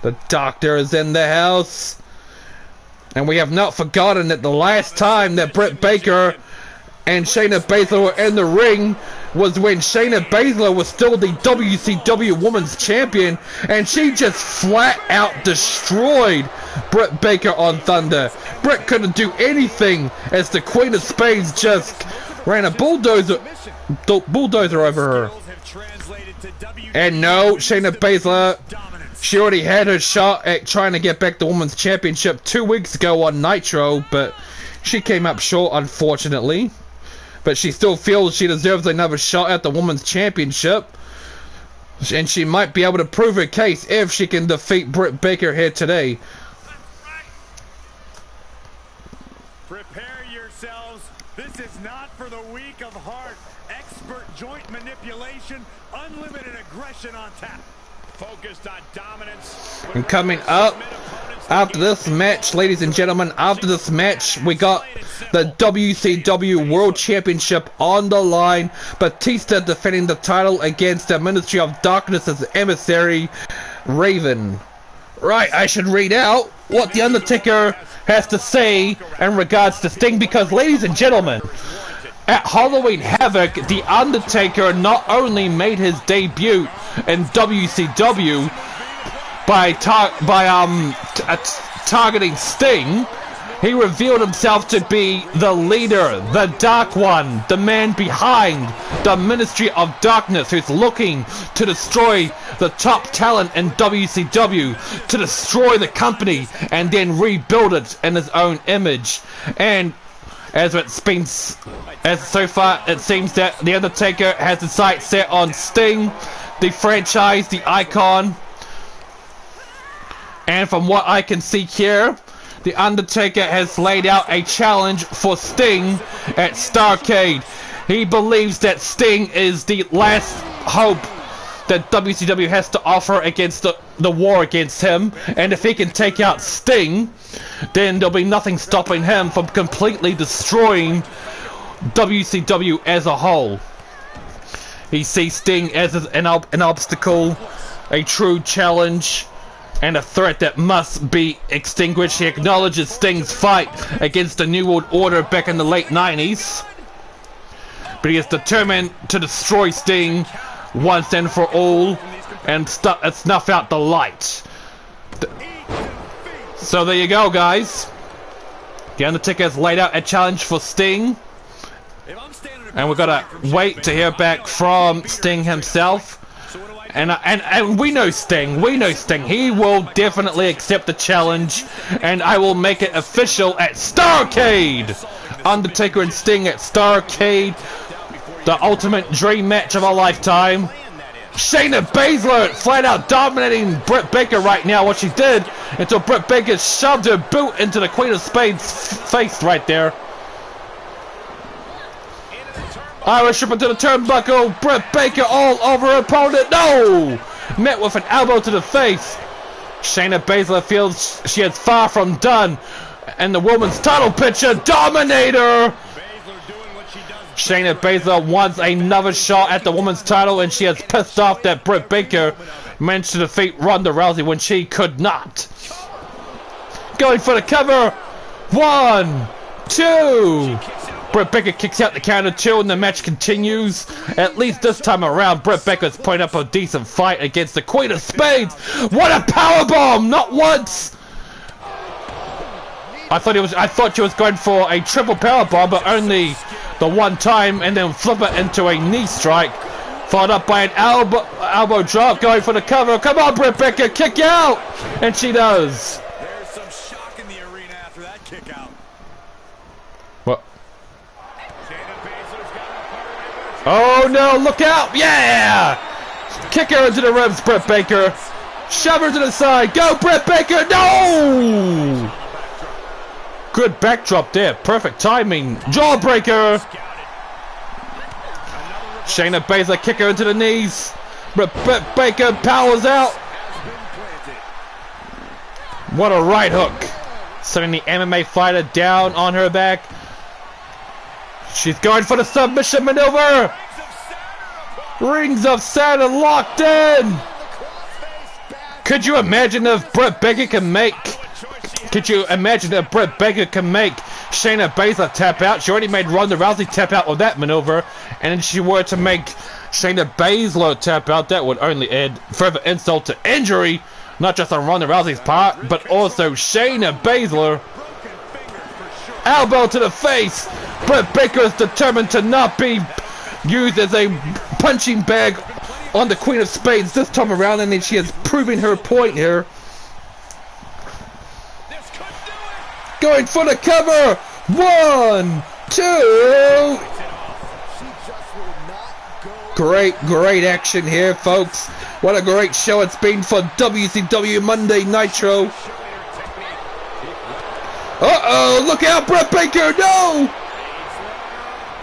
The Doctor is in the house. And we have not forgotten that the last time that Britt Baker and Shayna Baszler were in the ring was when Shayna Baszler was still the WCW Women's Champion, and she just flat out destroyed Britt Baker on Thunder. Britt couldn't do anything as the Queen of Spades just ran a bulldozer over her. And no, Shayna Baszler, she already had her shot at trying to get back the Women's Championship 2 weeks ago on Nitro, but she came up short, unfortunately. But she still feels she deserves another shot at the Women's Championship. And she might be able to prove her case if she can defeat Britt Baker here today. Prepare yourselves. This is not for the weak of heart. Expert joint manipulation, unlimited aggression on tap. Focused on dominance. And coming up after this match, ladies and gentlemen, after this match, we got the WCW World Championship on the line. Batista defending the title against the Ministry of Darkness's emissary, Raven. Right, I should read out what the Undertaker has to say in regards to Sting, because, ladies and gentlemen, at Halloween Havoc, the Undertaker not only made his debut in WCW by targeting Sting, he revealed himself to be the leader, the Dark One, the man behind the Ministry of Darkness, who's looking to destroy the top talent in WCW, to destroy the company and then rebuild it in his own image. And so far it seems that the Undertaker has his sights set on Sting, the franchise, the icon. And from what I can see here, the Undertaker has laid out a challenge for Sting at Starrcade. He believes that Sting is the last hope that WCW has to offer against the war against him, and if he can take out Sting, then there'll be nothing stopping him from completely destroying WCW as a whole. He sees Sting as an obstacle, a true challenge, and a threat that must be extinguished. He acknowledges Sting's fight against the New World Order back in the late 90s, but he is determined to destroy Sting once and for all. and snuff out the light. So there you go, guys. The Undertaker has laid out a challenge for Sting. And we've got to wait to hear back from Sting himself. And we know Sting. We know Sting. He will definitely accept the challenge. And I will make it official at Starrcade. Undertaker and Sting at Starrcade. The ultimate dream match of a lifetime. Shayna Baszler flat out dominating Britt Baker right now, what she did, until Britt Baker shoved her boot into the Queen of Spades' face right there. Irish whip into the turnbuckle. Britt Baker all over her opponent. No! Met with an elbow to the face. Shayna Baszler feels she is far from done. And the woman's title picture, Dominator! Shayna Baszler wants another shot at the woman's title, and she is pissed off that Britt Baker managed to defeat Ronda Rousey when she could not. Going for the cover. 1, 2. Britt Baker kicks out the counter 2, and the match continues. At least this time around, Britt Baker's putting up a decent fight against the Queen of Spades. What a powerbomb! Not once. I thought she was going for a triple powerbomb, but only the one time, and then flip it into a knee strike, followed up by an elbow drop, going for the cover. Come on, Britt Baker, kick out! And she does. There's some shock in the arena after that kick out. What? Oh no, look out! Yeah! Kick her into the ribs, Britt Baker. Shove her to the side. Go, Britt Baker! No! Good backdrop there. Perfect timing. Jawbreaker. Shayna Baszler kick her into the knees. Britt Baker powers out. What a right hook. Sending the MMA fighter down on her back. She's going for the submission maneuver. Rings of Saturn locked in. Could you imagine if Britt Baker can make... Could you imagine that Britt Baker can make Shayna Baszler tap out? She already made Ronda Rousey tap out with that maneuver, and if she were to make Shayna Baszler tap out, that would only add further insult to injury, not just on Ronda Rousey's part, but also Shayna Baszler. Elbow to the face. Britt Baker is determined to not be used as a punching bag on the Queen of Spades this time around, and then she is proving her point here. Going for the cover. 1, 2. Great action here, folks. What a great show it's been for WCW Monday Nitro. Uh-oh, look out, Britt Baker. No!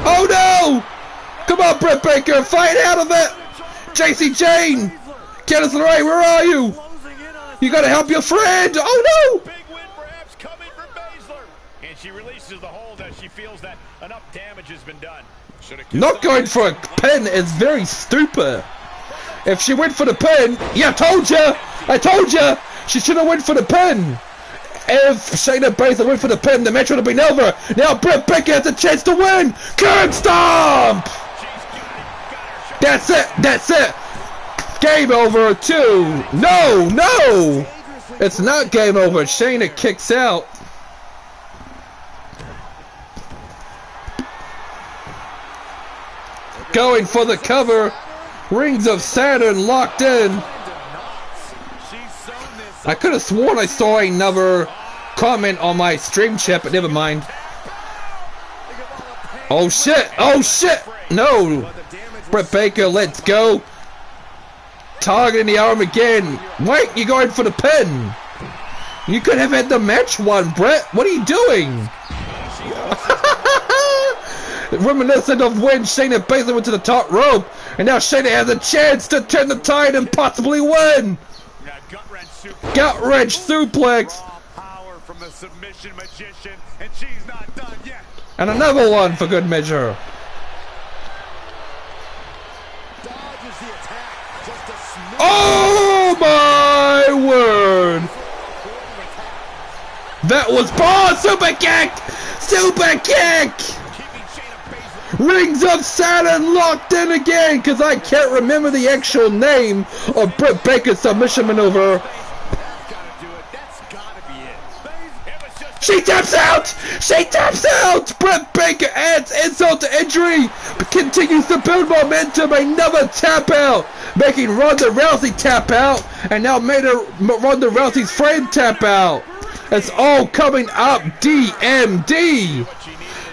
Oh no! Come on, Britt Baker, fight out of it. JC Jane, Candice LeRae, where are you? You gotta help your friend. Oh no! She releases the hold as she feels that enough damage has been done. Not going for a pin is very stupid. If she went for the pin, yeah, I told you, she should have went for the pin. If Shayna Baszler went for the pin, the match would have been over. Now Britt Baker has a chance to win. Curb stomp. That's it. Game over 2. No, it's not game over. Shayna kicks out. Going for the cover. Rings of Saturn locked in. I could have sworn I saw another comment on my stream chat, but never mind. Oh shit! No! Britt Baker, let's go. Targeting the arm again. Wait, you're going for the pin. You could have had the match won, Britt. What are you doing? Reminiscent of when Shayna Baszler went to the top rope, and now Shayna has a chance to turn the tide and possibly win. Gut wrench suplex. Power from the submission magician, and she's not done yet. And another one for good measure. Oh my word! That was super kick! Rings of Saturn locked in again, because I can't remember the actual name of Britt Baker's submission maneuver. She taps out! She taps out! Britt Baker adds insult to injury, but continues to build momentum. Another tap out, making Ronda Rousey tap out, and now made Ronda Rousey's friend tap out. It's all coming up DMD.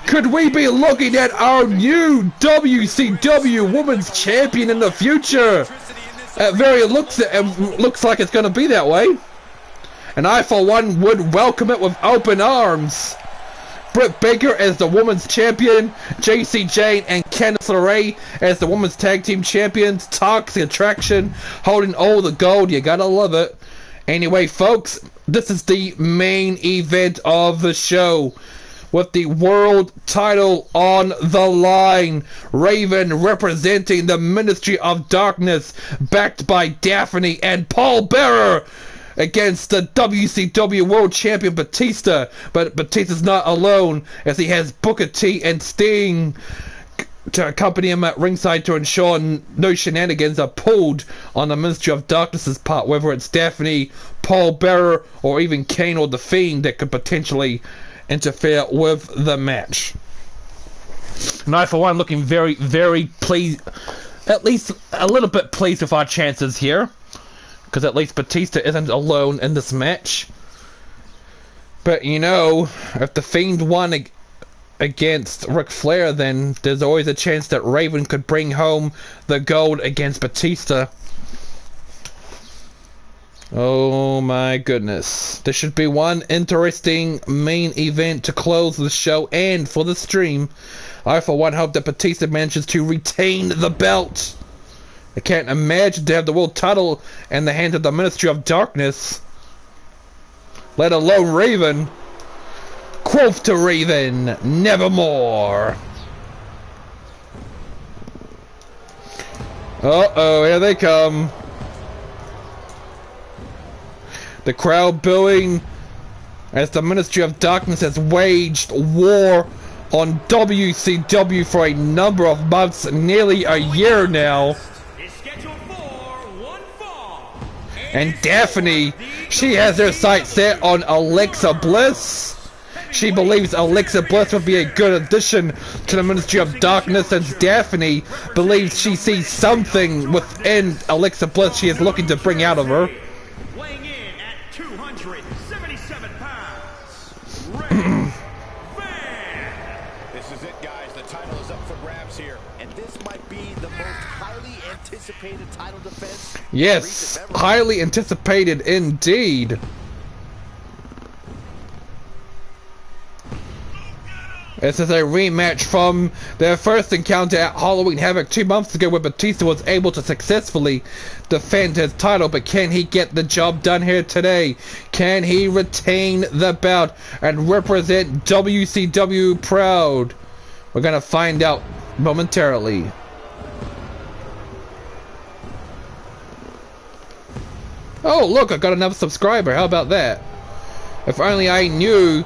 Could we be looking at our new WCW Women's Champion in the future? It looks like it's going to be that way. And I, for one, would welcome it with open arms. Britt Baker as the Women's Champion, JC Jane and Candice LeRae as the Women's Tag Team Champions. Toxic Attraction holding all the gold. You gotta love it. Anyway, folks, this is the main event of the show, with the world title on the line. Raven representing the Ministry of Darkness, backed by Daphne and Paul Bearer, against the WCW World Champion Batista. But Batista's not alone, as he has Booker T and Sting to accompany him at ringside to ensure no shenanigans are pulled on the Ministry of Darkness's part, whether it's Daphne, Paul Bearer, or even Kane or The Fiend that could potentially interfere with the match. And I, for one, looking very, very pleased, at least a little bit pleased with our chances here, because at least Batista isn't alone in this match. But you know, if The Fiend won against Ric Flair, then there's always a chance that Raven could bring home the gold against Batista. Oh my goodness. There should be one interesting main event to close the show and for the stream. I, for one, hope that Batista manages to retain the belt. I can't imagine to have the world title in the hands of the Ministry of Darkness, let alone Raven. Quoth to Raven, nevermore. Uh-oh, here they come. The crowd booing as the Ministry of Darkness has waged war on WCW for a number of months, nearly a year now. And Daphne, she has her sights set on Alexa Bliss. She believes Alexa Bliss would be a good addition to the Ministry of Darkness, since Daphne believes she sees something within Alexa Bliss she is looking to bring out of her. Weighing in at 277 pounds, Ric Flair. This is it, guys. The title is up for grabs here, and this might be the most highly anticipated title defense. Yes, highly anticipated indeed. This is a rematch from their first encounter at Halloween Havoc 2 months ago, where Batista was able to successfully defend his title. But can he get the job done here today? Can he retain the belt and represent WCW proud? We're gonna find out momentarily. Oh, look, I got another subscriber. How about that? If only I knew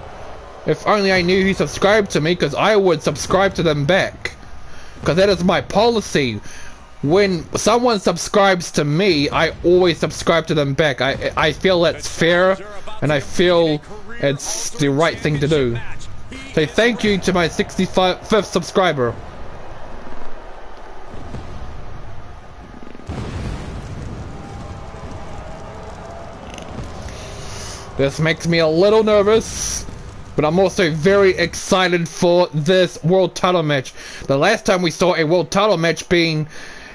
who subscribed to me, because I would subscribe to them back. Because that is my policy. When someone subscribes to me, I always subscribe to them back. I feel that's fair, and I feel it's the right thing to do. So thank you to my 65th subscriber. This makes me a little nervous, but I'm also very excited for this world title match. The last time we saw a world title match being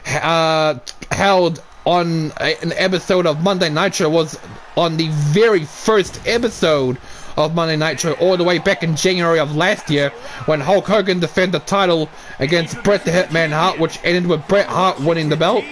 held on an episode of Monday Nitro was on the very first episode of Monday Nitro, all the way back in January of last year, when Hulk Hogan defended the title against Bret the Hitman Hart, which ended with Bret Hart winning the belt.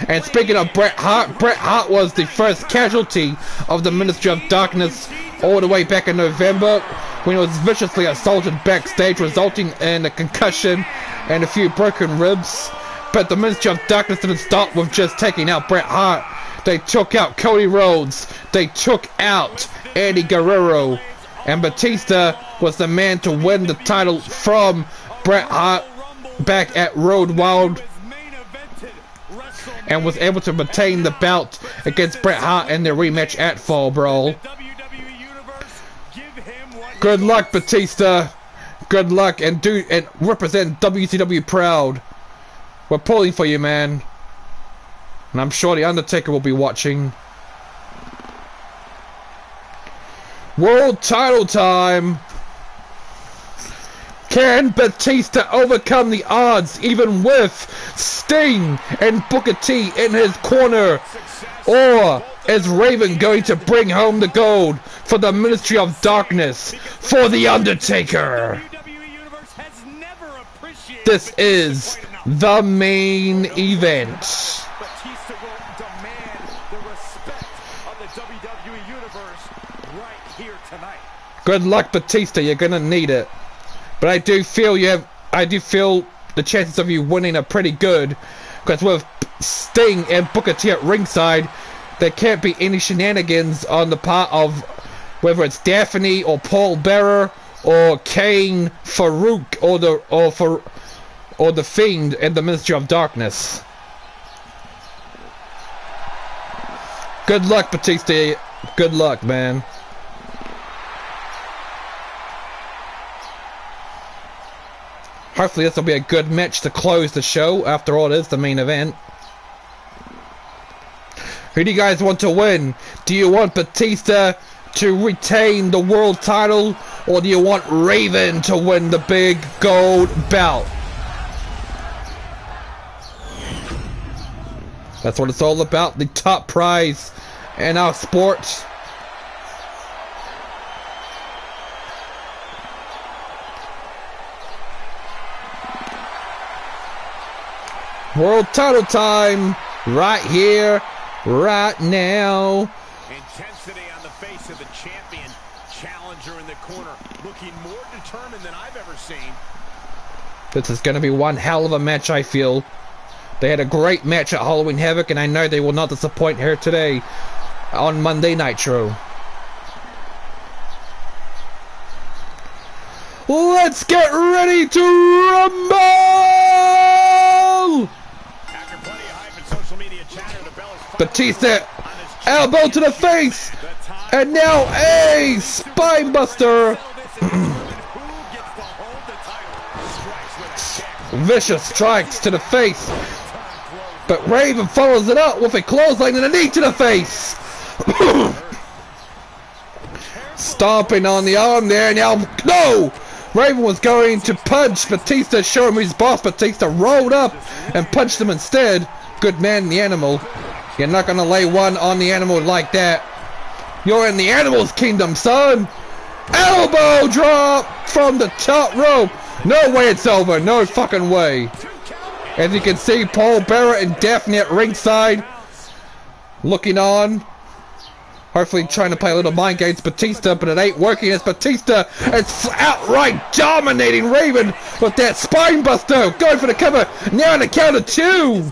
And speaking of Bret Hart was the first casualty of the Ministry of Darkness all the way back in November, when he was viciously assaulted backstage, resulting in a concussion and a few broken ribs. But the Ministry of Darkness didn't stop with just taking out Bret Hart. They took out Cody Rhodes. They took out Eddie Guerrero. And Batista was the man to win the title from Bret Hart back at Road Wild and was able to retain the belt against Bret Hart in their rematch at Fall Brawl. Good luck, Batista. Good luck, and represent WCW proud. We're pulling for you, man. And I'm sure the Undertaker will be watching. World title time. Can Batista overcome the odds even with Sting and Booker T in his corner? Or is Raven going to bring home the gold for the Ministry of Darkness for the Undertaker? This is the main event. Batista will demand the respect of the WWE Universe right here tonight. Good luck, Batista. You're gonna need it. But I do feel the chances of you winning are pretty good, because with Sting and Booker T at ringside, there can't be any shenanigans on the part of whether it's Daphne or Paul Bearer or Kane, Farouk or the Fiend and the Ministry of Darkness. Good luck, Batista. Good luck, man. Hopefully this will be a good match to close the show. After all, it is the main event. Who do you guys want to win? Do you want Batista to retain the world title, or do you want Raven to win the big gold belt? That's what it's all about, the top prize in our sport. World title time, right here, right now. Intensity on the face of the champion. Challenger in the corner, looking more determined than I've ever seen. This is going to be one hell of a match, I feel. They had a great match at Halloween Havoc, and I know they will not disappoint here today on Monday Nitro. Let's get ready to rumble! After plenty of hype and social media chatter, the bell is Batista, elbow to the face, and now a spinebuster. Vicious strikes to the face, but Raven follows it up with a clothesline and a knee to the face. Stomping on the arm there. Now, no! Raven was going to punch Batista, show him his boss. Batista rolled up and punched him instead. Good man, the animal. You're not gonna lay one on the animal like that. You're in the animal's kingdom, son. Elbow drop from the top rope. No way it's over. No fucking way. As you can see, Paul Bearer and Daphne at ringside, looking on. Hopefully trying to play a little mind games Batista, but it ain't working as Batista is outright dominating Raven with that spine buster. Going for the cover. Now on the count of two.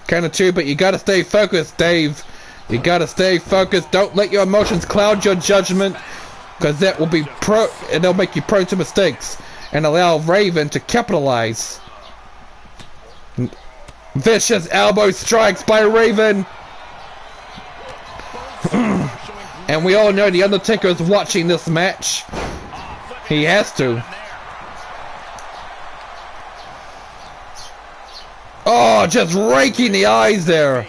Count of two, but you gotta stay focused, Dave. You gotta stay focused. Don't let your emotions cloud your judgment, because that will be and they'll make you prone to mistakes and allow Raven to capitalize. Vicious elbow strikes by Raven. And we all know the Undertaker is watching this match. He has to. Oh, just raking the eyes there.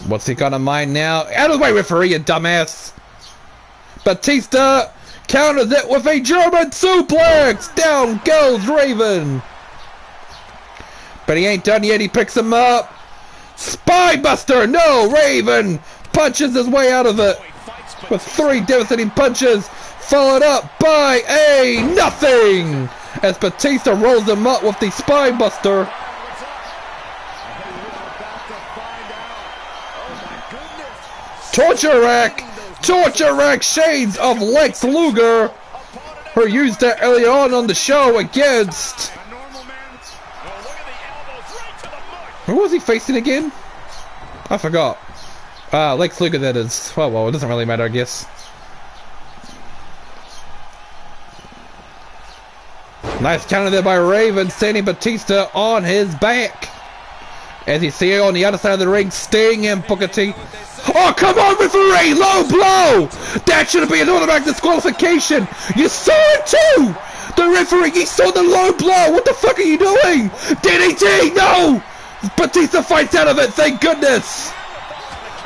What's he got in mind now? Out of the way, referee, you dumbass. Batista counters it with a German suplex. Down goes Raven. But he ain't done yet. He picks him up. Spinebuster. No, Raven punches his way out of it with three devastating punches, followed up by a nothing as Batista rolls him up with the spinebuster. Torture rack shades of Lex Luger, who used that early on the show against. Who was he facing again? I forgot. Lex Luger, that is. Well, it doesn't really matter, I guess. Nice counter there by Raven, sending Batista on his back. As you see on the other side of the ring, Sting and Booker T. Oh, come on, referee! Low blow! That should have been an automatic disqualification! You saw it too! The referee, he saw the low blow! What the fuck are you doing? DDT! No! Batista fights out of it, thank goodness!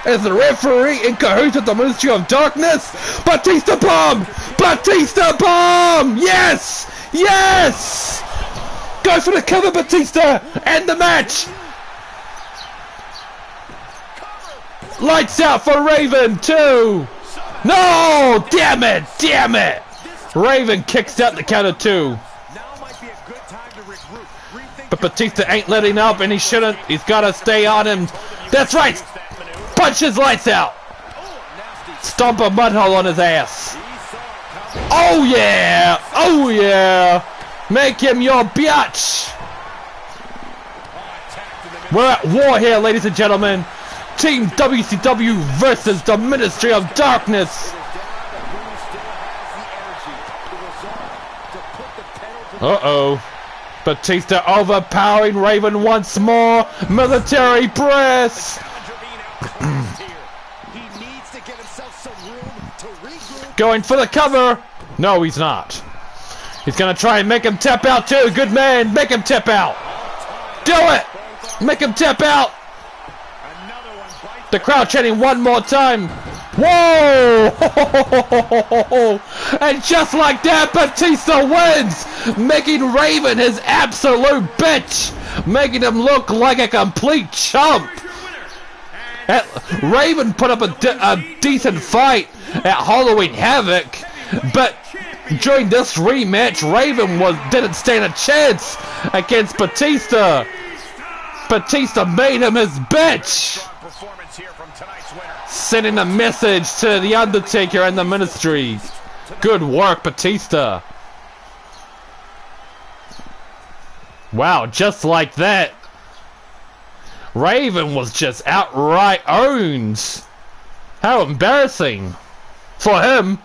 As the referee in cahoots with the Ministry of Darkness, Batista bomb! Batista bomb! Yes! Yes! Go for the cover, Batista! End the match! Lights out for Raven, too! No! Damn it! Damn it! Raven kicks out the count of 2. But Batista ain't letting up, and he shouldn't. He's got to stay on him. That's right! Punch his lights out! Stomp a mud hole on his ass. Oh yeah! Oh yeah! Make him your biatch! We're at war here, ladies and gentlemen. Team WCW versus the Ministry of Darkness. Uh-oh. Batista overpowering Raven once more. Military press. Going for the cover. No, he's not. He's going to try and make him tap out too. Good man. Make him tap out. Do it. Make him tap out. The crowd chanting one more time. Whoa! And just like that, Batista wins, making Raven his absolute bitch, making him look like a complete chump. Raven put up a decent fight at Halloween Havoc, but during this rematch, Raven didn't stand a chance against Batista. Batista made him his bitch, sending a message to the Undertaker and the Ministry. Good work, Batista. Wow, just like that, Raven was just outright owned. How embarrassing for him.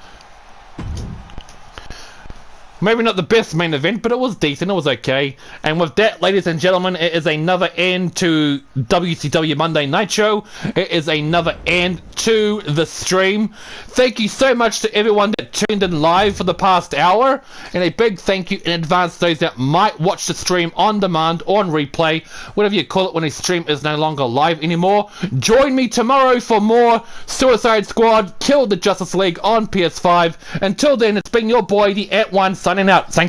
Maybe not the best main event, but it was decent, it was okay. And with that, ladies and gentlemen, it is another end to WCW Monday Nitro. It is another end to the stream. Thank you so much to everyone that tuned in live for the past hour. And a big thank you in advance to those that might watch the stream on demand or on replay, whatever you call it when a stream is no longer live anymore. Join me tomorrow for more Suicide Squad Kill the Justice League on PS5. Until then, it's been your boy, the @1, signing out. Thank